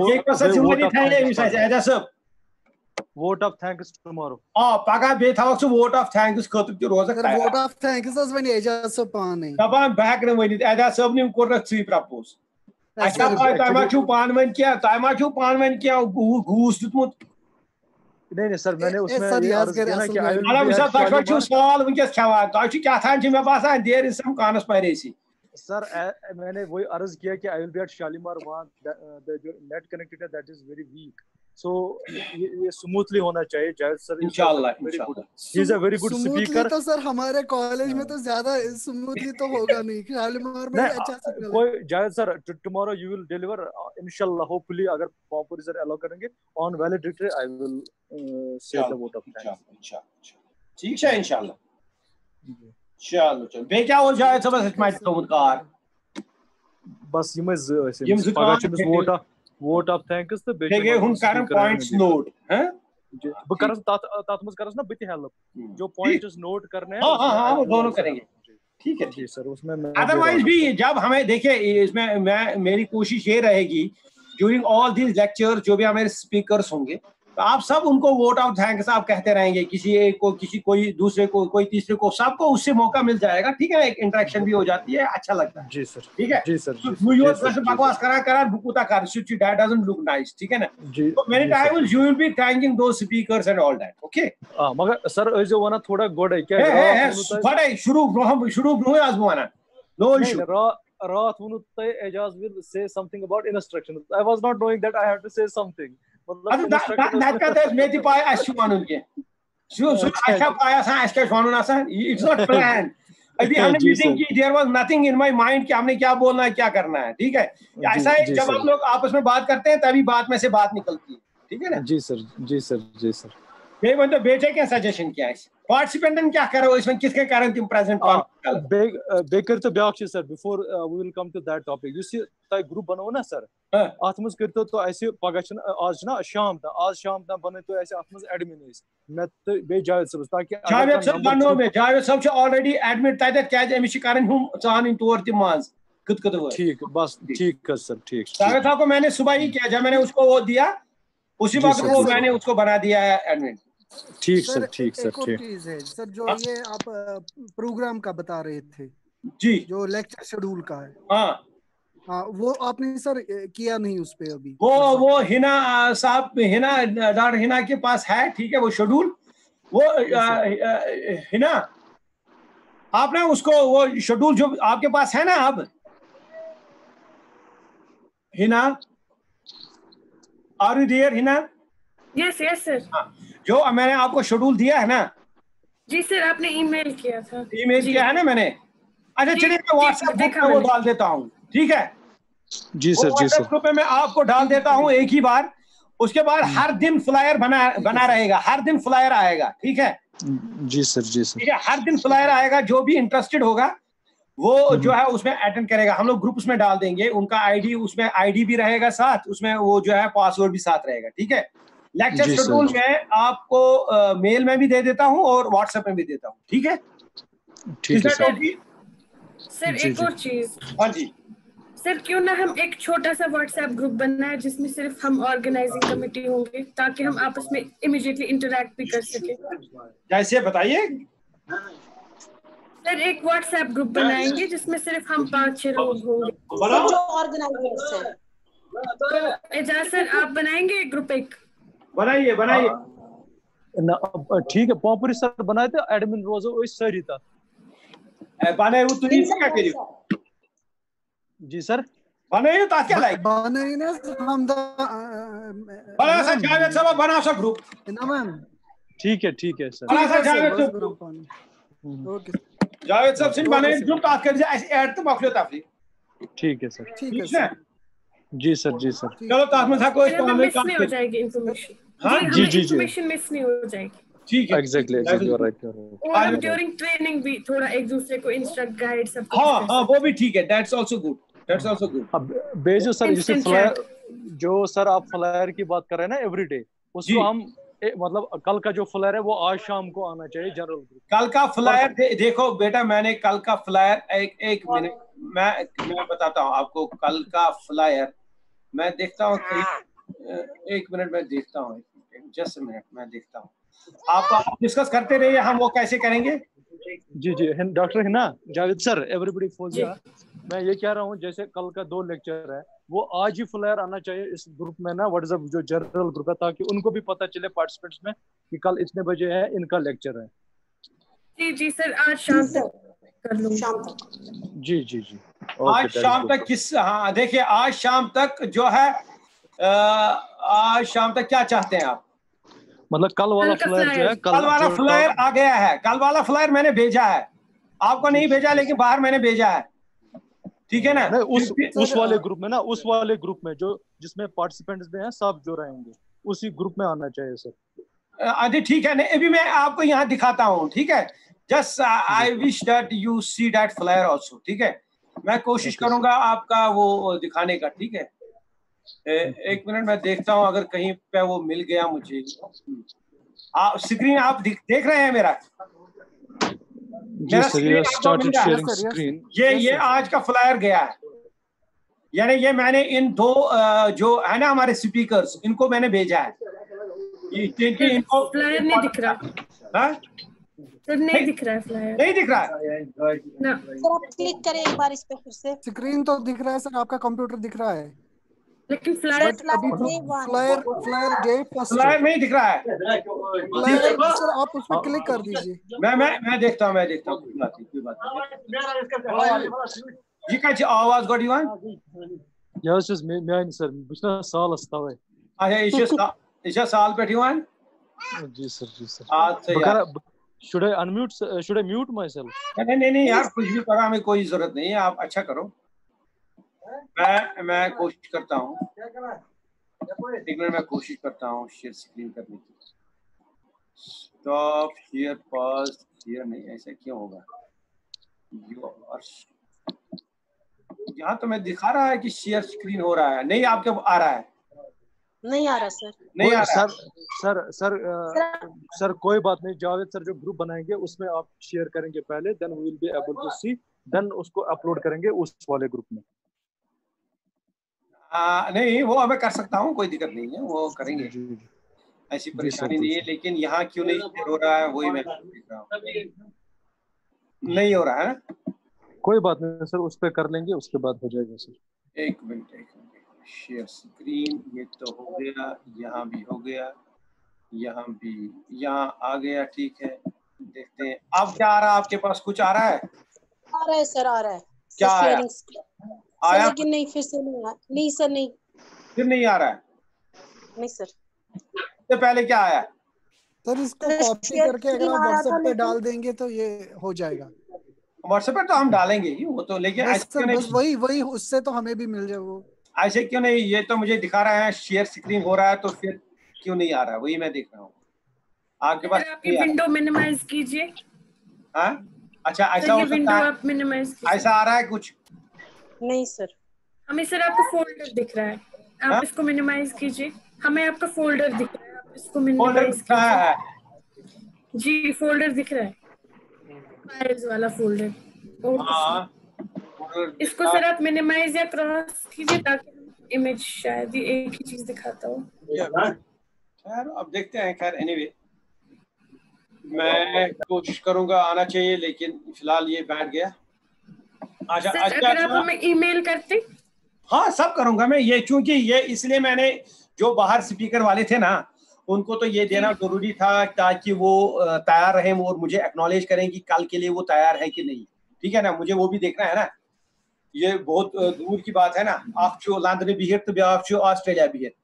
ایک پاس ذمہ داری تھانے یس اعجاز صاحب ووٹ آف تھینکس ٹمارو پگہ بے تھاوک ژٕ ووٹ آف تھینکس خاطر تہ روزک ووٹ آف تھینکس اس ونی اعجاز صاحب پانے دپان بہ ہیکہ نہٕ ؤنِتھ اعجاز صاحب نیم کوٚر ژٕے پرپوز اچھا تۄہہِ ما چھُو پانہٕ ؤنۍ کینٛہہ گوٗس دیُتمُت نہیں سر میں نے اس میں تۄہہِ چھُو سوال وٕنکیٚس کھٮ۪وان تۄہہِ چھُ کیٛاہ تھام چھُ مےٚ باسان دیر از سم کانسپایریسی سر میں نے وہی عرض کیا کہ آئی ول بی ایٹ شالیمار وہاں جو نیٹ کنیکٹڈ ہے that is very week so یہ اسموتھلی ہونا چاہیے جاوید سر انشاءاللہ ہی از اے ویری گڈ اسپیکر تو سر ہمارے کالج میں تو زیادہ اسموتھلی تو ہوگا نہیں شالیمار میں اچھا سگنل کوئی جاوید سر ٹمارو یو ول ڈیلیور انشاءاللہ ہوپفلی اگر پامپوری سر الاؤ کریں گے آن ویلیڈیٹری آئی ول سے دی ووٹ آف تھینکس ٹھیک ہے انشاءاللہ چلو چلو بیٚیہِ کیٛاہ اوس جاوید صٲبس اَتہِ مَتہِ تھوٚمُت کار بس یِمے زٕ ٲسۍ أمِس پگاہ چھُ أمِس ووٹ آف تھینکس تہٕ بیٚیہِ بیٚیہِ گٔے ہُم کَرٕنۍ پویِنٹس نوٹ بہٕ کرس تتھ منٛز کرس نا بہٕ تہِ ہیلپ جو پوائنٹس نوٹ کرنے ہیں ہاں وہ دونوں کریں گے ٹھیک ہے جی سر اس میں ادروائز بھی جب ہمیں دیکھیے اس میں میری کوشش یہ رہے گی ڈیورنگ آل دیز لیکچر جو بھی ہمارے اسپیکرس ہوں گے تو آپ سب ان کو ووٹ آف تھینکس آپ کہتے رہیں گے کسی ایک کو کسی کوئی دوسرے کو کوئی تیسرے کو سب کو اس سے موقع مل جائے گا ٹھیک ہے ایک انٹریکشن بھی ہو جاتی ہے اچھا لگتا ہے جی سر ٹھیک ہے جی سر بکواس کرا بکوتا کر دیٹ ڈزنٹ لک نائس ٹھیک ہے نا many times you will be thinking those speakers and all that okay مگر سر ٲسۍزیو وَنان تھوڑا گۄڈے گۄڈے شروع برونٛہٕے آسہٕ بہٕ وَنان نو اِشوٗ رات ووٚنوٕ تۄہہِ اعجاز will say something about instructions. I was not knowing that I had to say something. مےٚ تہِ پاے اَسہِ چھُ وَنُن کینٛہہ اَسہِ چھا پاے آسان اَسہِ کیٛاہ چھُ وَنُن آسان اٹس ناٹ پلان ابھی ہم نے میٹنگ کی there was nothing in my mind کہ ہم نے کیا بولنا ہے کیا کرنا ہے ٹھیک ہے ایسا ہے جب ہم لوگ آپس میں بات کرتے ہیں تبھی بات میں سے بات نکلتی ہے ٹھیک ہے نا جی سر جی سر جی سر بیٚیہِ ؤنۍ تو بیٚیہِ کیٛاہ سجیشن کیٛاہ آسہِ پارٹِسِپینٹن کیٛاہ کرو أسۍ وۄنۍ کِتھ کٔنۍ کرن تِم پریزنٹ بیٚیہِ کٔرۍتو بیٛاکھ چیٖز sir before we will come to that topic یُس یہِ تۄہہِ گرُپ بنووُ نا سر اتھ منٛز کٔرۍتو تُہۍ اَسہِ پگاہ چھُنہٕ آز چھُنہ شام تام بنٲیتو اَسہِ اتھ منٛز ایڈمِن أسۍ مےٚ تہٕ بیٚیہِ جاوید صٲبس تاکہِ جاوید صٲب بنوو مےٚ جاوید صٲب چھُ آلریڈی ایڈمٹ تتٮ۪تھ کیٛازِ أمِس چھِ کرٕنۍ ہُم ژانٕنۍ تور تہِ منٛز ٹھیک بس ٹھیک ہے سر ٹھیک جاوید صاحب کو میں نے صبح ہی کیا جب میں نے اس کو وہ دیا اسی وقت وہ میں نے اس کو بنا دیا ہے ایڈمن ٹھیک سر ٹھیک سر ایک اور چیز ہے سر جو یہ آپ پروگرام کا بتا رہے تھے جی جو لیکچر شیڈول کا ہے ہاں وہ آپ نے سر کیا نہیں اس پہ ابھی وہ ہنا صاحب ہنا ڈاکٹر ہنا کے پاس ہے ٹھیک ہے وہ شیڈول وہ ہنا آپ نے اس کو وہ شیڈول جو آپ کے پاس ہے نا اب Hina are you there Hina? Yes yes sir. जो मैंने आपको शेड्यूल दिया है ना? जी सर, आपने ईमेल किया था। ईमेल किया है ना मैंने? अच्छा चलिए मैं व्हाट्सएप ग्रुप में वो डाल देता हूँ, ठीक है? जी सर, जी सर। ग्रुप में मैं आपको डाल देता हूँ एक ही बार, उसके बाद हर दिन फ्लायर बना रहेगा, हर दिन फ्लायर आएगा, ठीक है? जी सर, जी सर। ठीक है, हर दिन फ्लायर आएगा, जो भी इंटरेस्टेड होगा वो जो है उसमें अटेंड करेगा। हम लोग ग्रुप उसमें डाल देंगे, उनका आईडी, उसमें आईडी भी रहेगा साथ, उसमें वो जो है पासवर्ड भी साथ रहेगा, ठीक है? लेक्चर शेड्यूल में आपको मेल में भी दे देता हूँ और व्हाट्सएप में भी देता हूँ, ठीक है? ठीक है सर। सर एक और चीज। हाँ जी सर, क्यों ना हम एक छोटा सा व्हाट्सएप ग्रुप बनाए जिसमें सिर्फ हम ऑर्गेनाइजिंग कमेटी होंगे, ताकि हम आपस में इमीडिएटली इंटरेक्ट भी कर सके। जैसे बताइए सर, एक व्हाट्सएप ग्रुप बनाएंगे जिसमें सिर्फ हम 5-6 लोग होंगे जो ऑर्गेनाइजर्स हैं। तो एजाज सर, आप बनाएंगे ग्रुप एक? बनाइए बनाइए। ठीक है, पॉपुरी सर बनाए थे, एडमिन रोजो ओई सरी था बने वो तुनी क्या करियो? जी सर, बने तो क्या लाइक बने ना हम बना सा जावेद साहब बना सा ग्रुप ना मैम। ठीक है सर। बना सा जावेद ओके जावेद साहब सिंह बने ग्रुप ताक कर ऐसे ऐड तो बखलो ताफरी। ठीक है सर। ठीक है सर। जी सर, जी सर। चलो ताक में था कोई काम मिस नहीं हो जाएगी इंफॉर्मेशन। हाँ जी जी इंफॉर्मेशन मिस नहीं हो जाएगी। ठीक है, एग्जैक्टली यू आर राइट। और हम ड्यूरिंग ट्रेनिंग भी थोड़ा एक दूसरे को इंस्ट्रक्ट गाइड सब कुछ हाँ हाँ वो भी ठीक है, that's also good, that's also good. अब बेजो सर, जैसे फ्लायर, जो सर आप फ्लायर की बात कर रहे हैं ना एवरीडे, उसको हम मतलब कल का जो फ्लायर है वो आज शाम को आना चाहिए जनरल ग्रुप। कल का फ्लायर देखो बेटा, मैंने कल का फ्लायर एक मिनट मैं बताता हूँ आपको। कल का फ्लायर मैं देखता हूँ, एक मिनट मैं देखता हूँ, जस्ट अ मिनट मैं देखता हूँ। आप डिस्कस करते रहिए, हम वो कैसे करेंगे। जी जी doctor Hina, Javed sir, everybody Fozia, मैं ये कह रहा हूँ जैसे कल का 2 लेक्चर है वो आज ही फ्लायर आना चाहिए इस ग्रुप में ना, व्हाट्सएप जो जनरल ग्रुप है, ताकि उनको भी पता चले पार्टिसिपेंट्स में कि कल इतने बजे है इनका लेक्चर है। जी जी सर, आज शाम तक कर लूंगा। शाम तक जी जी जी आज शाम तक किस, हाँ देखिए आज शाम तक जो है, आज शाम तक क्या चाहते हैं आप? मतलब कल वाला फ्लायर जो है, कल वाला फ्लायर आ गया है, कल वाला फ्लायर मैंने भेजा है, आपको नहीं भेजा लेकिन बाहर मैंने भेजा है, ठीक है ना? उस वाले ग्रुप में ना, उस वाले ग्रुप में जो जिसमें पार्टिसिपेंट्स भी हैं सब जो रहेंगे उसी ग्रुप में आना चाहिए सर। अरे ठीक है, नहीं अभी मैं आपको यहाँ दिखाता हूँ, ठीक है? Just I wish that you see that flyer also, ठीक है? मैं कोशिश करूंगा आपका वो दिखाने का, ठीक है? एक मिनट मैं देखता हूँ अगर कहीं पे वो मिल गया मुझे। स्क्रीन आप देख रहे हैं मेरा? जी सर, ये स्टार्टेड शेयरिंग स्क्रीन। ये आज का फ्लायर गया है, यानी ये मैंने इन 2 जो है ना हमारे स्पीकर्स, इनको मैंने भेजा है। इनको फ्लायर नहीं दिख रहा। हाँ सर नहीं दिख रहा है फ्लायर, नहीं दिख रहा है ना। सर आप क्लिक करें एक बार इस पे फिर से। स्क्रीन तो दिख रहा है सर, आपका कंप्यूटर दिख रहा है, लेकिन फ्लायर फ्लायर गए फर्स्ट, फ्लायर नहीं दिख रहा है। फ्लायर सर आप उस पर क्लिक कर दीजिए। मैं देखता हूँ कोई बात नहीं। ये क्या आवाज गॉट यू यस यस मैं सर बिना साल अस्तावे। अच्छा इशा साल पे ठिवान। जी सर, जी सर। अच्छा यार, should I mute myself? नहीं यार, कुछ भी करो, हमें कोई जरूरत नहीं है, आप अच्छा करो। मैं कोशिश करता हूँ, एक मिनट मैं कोशिश करता हूँ शेयर स्क्रीन करने की। स्टॉप शेयर, पॉज शेयर, नहीं ऐसा क्यों होगा? यहाँ तो मैं दिखा रहा है कि शेयर स्क्रीन हो रहा है, नहीं आपके आ रहा है? नहीं आ रहा सर, नहीं आ रहा सर कोई बात नहीं, जावेद सर जो ग्रुप बनाएंगे उसमें आप शेयर करेंगे पहले, then we will be able to see, then उसको अपलोड करेंगे उस वाले ग्रुप में। नहीं वो मैं कर सकता हूँ, कोई दिक्कत नहीं है, वो करेंगे, ऐसी परेशानी नहीं है। लेकिन यहाँ क्यों नहीं शेयर हो रहा है वही मैं देख रहा हूँ, नहीं हो रहा है। कोई बात नहीं सर, उस पर कर लेंगे, उसके बाद हो जाएगा सर। एक मिनट शेयर स्क्रीन, ये तो हो गया, यहाँ भी हो गया, यहाँ भी, यहाँ आ गया, ठीक है। देखते हैं अब क्या आ रहा है आपके पास, कुछ आ रहा है? आ रहा है सर, आ रहा है क्या आया? आया लेकिन नहीं, फिर से नहीं, नहीं सर नहीं, फिर नहीं आ रहा है। नहीं सर। तो पहले क्या आया सर? इसको कॉपी करके अगर आप व्हाट्सएप पे डाल देंगे तो ये हो जाएगा। व्हाट्सएप पर तो हम डालेंगे ही वो तो, लेकिन बस सर बस वही उससे तो हमें भी मिल जाए वो। ऐसे क्यों नहीं? ये तो मुझे दिखा रहा है शेयर स्क्रीन हो रहा है, तो फिर क्यों नहीं आ रहा है? वही मैं देख रहा हूँ आपके पास। आपकी विंडो मिनिमाइज कीजिए। हाँ अच्छा, ऐसा हो सकता है? आप मिनिमाइज कीजिए। ऐसा आ रहा है कुछ? नहीं सर, हमें सर आपका फोल्डर दिख रहा है, आप इसको मिनिमाइज कीजिए। हमें आपका फोल्डर दिख रहा है, आप इसको मिनिमाइज कीजिए। जी फोल्डर दिख रहा है, फाइल्स वाला फोल्डर। हाँ, इसको सर आप मिनिमाइज या क्रॉस कीजिए ताकि इमेज शायद ही एक ही चीज दिखाता हो। खैर अब देखते हैं। खैर एनीवे मैं कोशिश करूंगा आना चाहिए, लेकिन फिलहाल ये बैठ गया। अच्छा अगर आप हमें ईमेल करते। हाँ सब करूंगा मैं ये, क्योंकि ये इसलिए मैंने जो बाहर स्पीकर वाले थे ना उनको तो ये देना जरूरी था ताकि वो तैयार रहें और मुझे एक्नॉलेज करें कि कल के लिए वो तैयार है कि नहीं। ठीक है ना, मुझे वो भी देखना है ना, ये बहुत दूर की बात है ना। आप लंदन बिहित तो ब्याक ऑस्ट्रेलिया बिहित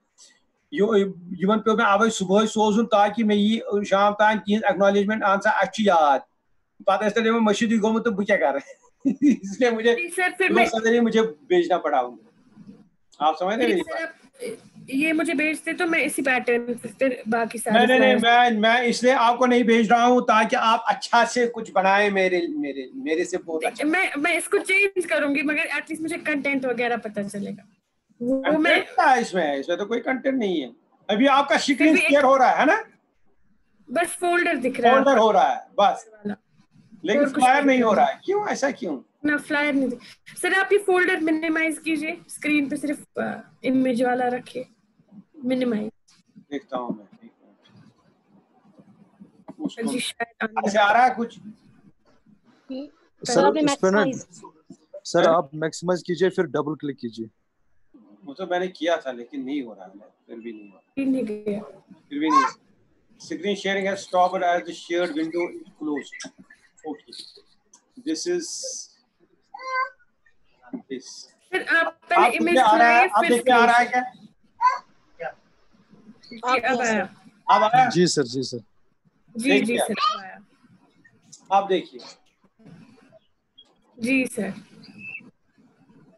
यमन पे मैं आवे सुबह सोजुन ताकि मैं ये शाम तान तीन एक्नॉलेजमेंट आंसा अच्छी याद पता है मस्जिद गोमुत तो क्या कर रहे इसलिए मुझे मुझे भेजना पड़ा। आप समझ रहे हैं? ये मुझे भेजते तो मैं इसी पैटर्न फिर बाकी सारे नहीं मैं इसलिए आपको नहीं भेज रहा हूँ ताकि आप अच्छा से कुछ बनाएं मेरे से बहुत अच्छा। मैं इसको चेंज करूंगी मगर एटलीस्ट मुझे कंटेंट वगैरह पता चलेगा। वो मैं इसमें तो कोई कंटेंट नहीं है। अभी आपका स्क्रीन शेयर हो रहा है ना, बस फोल्डर दिख रहा है, फोल्डर हो रहा है बस, लेकिन फ्लायर नहीं हो रहा है। क्यों ऐसा क्यों? ना फ्लायर नहीं सर। आप ये फोल्डर मिनिमाइज कीजिए, स्क्रीन पे सिर्फ इमेज वाला रखिए मिनिमाइज। देखता हूँ मैं ऐसे आ रहा है कुछ? सर आप मैक्सिमाइज कीजिए फिर डबल क्लिक कीजिए। वो तो मैंने किया था लेकिन नहीं हो रहा है, फिर भी नहीं हो रहा। Screen sharing has stopped as the shared window is closed. Okay. This is this. Sir आप पहले इमेज खुलाइए फिर देखिए आ रहा है क्या? अब आया? जी सर जी सर आया। आप देखिए जी सर।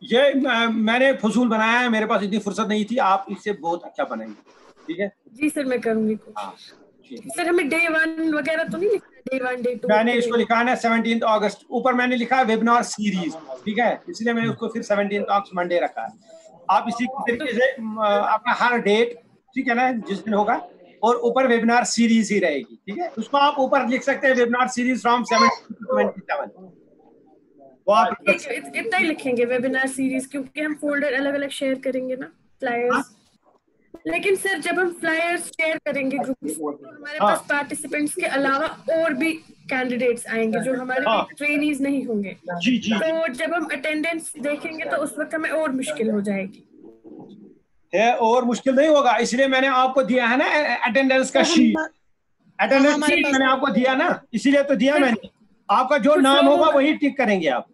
ये मैंने फजूल बनाया है, मेरे पास इतनी फुर्सत नहीं थी। आप इससे बहुत अच्छा बनाएंगे। ठीक है जी सर, मैं करूंगी कोशिश। सर हमें day 1 वगैरह तो नहीं लिखना? day 1 day 2 मैंने इसको लिखा है 17 अगस्त, ऊपर मैंने लिखा है वेबिनार सीरीज। ठीक है, इसलिए मैंने उसको फिर 17 अगस्त मंडे रखा है। आप इसी तरीके से अपना हर डेट, ठीक है ना, जिस दिन होगा, और ऊपर वेबिनार सीरीज ही रहेगी। ठीक है, उसको आप ऊपर लिख सकते हैं वेबिनार सीरीज फ्रॉम 17 to 27। वो आप इतना ही लिखेंगे वेबिनार सीरीज, क्योंकि हम फोल्डर अलग अलग शेयर करेंगे ना फ्लायर्स। लेकिन सर जब हम फ्लायर्स शेयर करेंगे ग्रुप में तो हमारे पास पार्टिसिपेंट्स के अलावा और भी कैंडिडेट्स आएंगे जो हमारे ट्रेनीज नहीं होंगे। तो जब हम अटेंडेंस देखेंगे तो उस वक्त हमें और मुश्किल हो जाएगी। है और मुश्किल नहीं होगा, इसलिए मैंने आपको दिया है ना अटेंडेंस का शीट। अटेंडेंस शीट मैंने आपको दिया ना, इसीलिए तो दिया मैंने। आपका जो नाम होगा वही टिक करेंगे आप।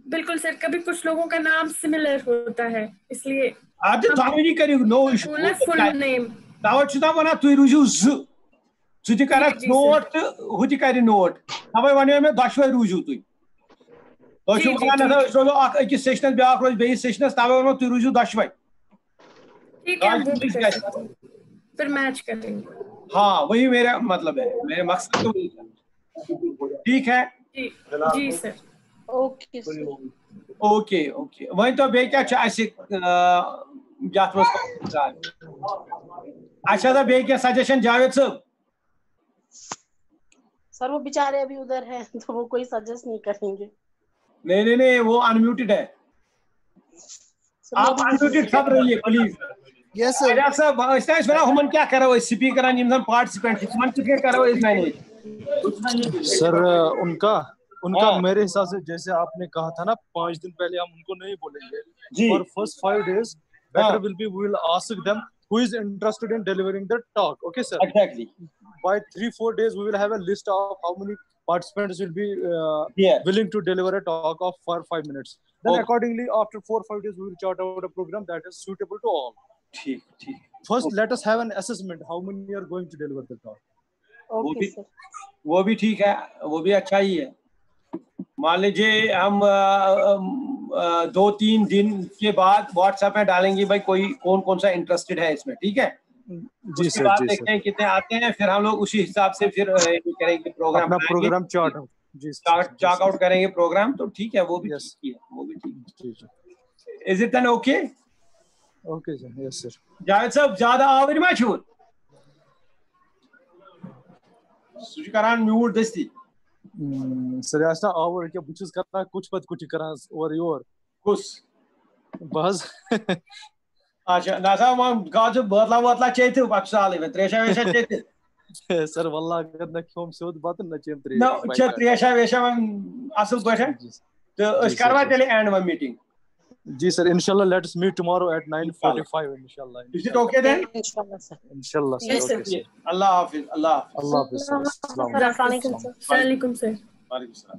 बिल्कुल सर, कभी कुछ लोगों का नाम सिमिलर होता है इसलिए आदि थावरी करियो नो इशू फुल नेम तावत छुदा बना तुई रुजु सुति करा नोट हुति करि नोट तवे वने में दशवे रुजु तुई तो छु बना ना सो अक अकि सेशनस ब्याक रोज बेस सेशनस तवे वने तुई रुजु दशवे। ठीक है, वो भी कर सकते हैं, फिर मैच करेंगे। हाँ वही मेरा मतलब है, मेरे मकसद तो वही था। ठीक है जी सर, ओके ओके ओके। वही तो बे क्या ऐसे जात अच्छा था बे क्या सजेशन जावेद साहब? सर वो बेचारे अभी उधर हैं तो वो कोई सजेस्ट नहीं करेंगे। नहीं वो अनम्यूटेड है। आप अनम्यूटेड सब रहिए प्लीज। Yes sir. राजा साहब इस बार हम क्या करो स्पीकर निम्न पार्टिसिपेंट हम क्या करो इस मैनेज सर उनका मेरे हिसाब से जैसे आपने कहा था ना 5 दिन पहले, हम उनको नहीं बोलेंगे। और first 5 days better will be we will ask them who is interested in delivering the talk. Okay sir, exactly. By 3-4 days we will have a list of how many participants will be willing to deliver a talk of for 5 minutes. Then accordingly after 4-5 days we will chart out a program that is suitable to all. ठीक first let us have an assessment how many are going to deliver the task. Okay sir. वो भी ठीक है, वो भी अच्छा ही है. मान लीजिए हम 2-3 दिन के बाद व्हाट्सएप में डालेंगे भाई कोई कौन कौन सा इंटरेस्टेड है इसमें, ठीक है. जी सर, जी देखते हैं कितने आते हैं, फिर हम लोग उसी हिसाब से फिर करेंगे प्रोग्राम, अपना प्रोग्राम चार्ट चार्ट आउट करेंगे प्रोग्राम. तो ठीक है, वो भी ठीक है, वो भी ठीक है. Is it then okay? Okay sir, yes sir. Javed साहब ज्यादा आवर मा छू सुज करान म्यूट दस्ती सर ऐसा आवर क्या बुचस करता कुछ पत कुछ करा और योर कुछ बस. अच्छा ना साहब हम गाज बदला चेते पाकिस्तान में त्रेशा वेशा चेते सर वल्लाह अगर न खोम सोद बात न चेम त्रेशा वेशा असल पठन तो अस करवा तेले एंड वन मीटिंग. जी सर, इंशाल्लाह let us meet tomorrow at 9:45 इंशाल्लाह. Is it okay then? इंशाल्लाह सर. इंशाल्लाह सर. Okay sir. अल्लाह हाफिज. अल्लाह हाफिज. अल्लाह हाफिज. अस्सलाम वालेकुम सर. वालेकुम सलाम.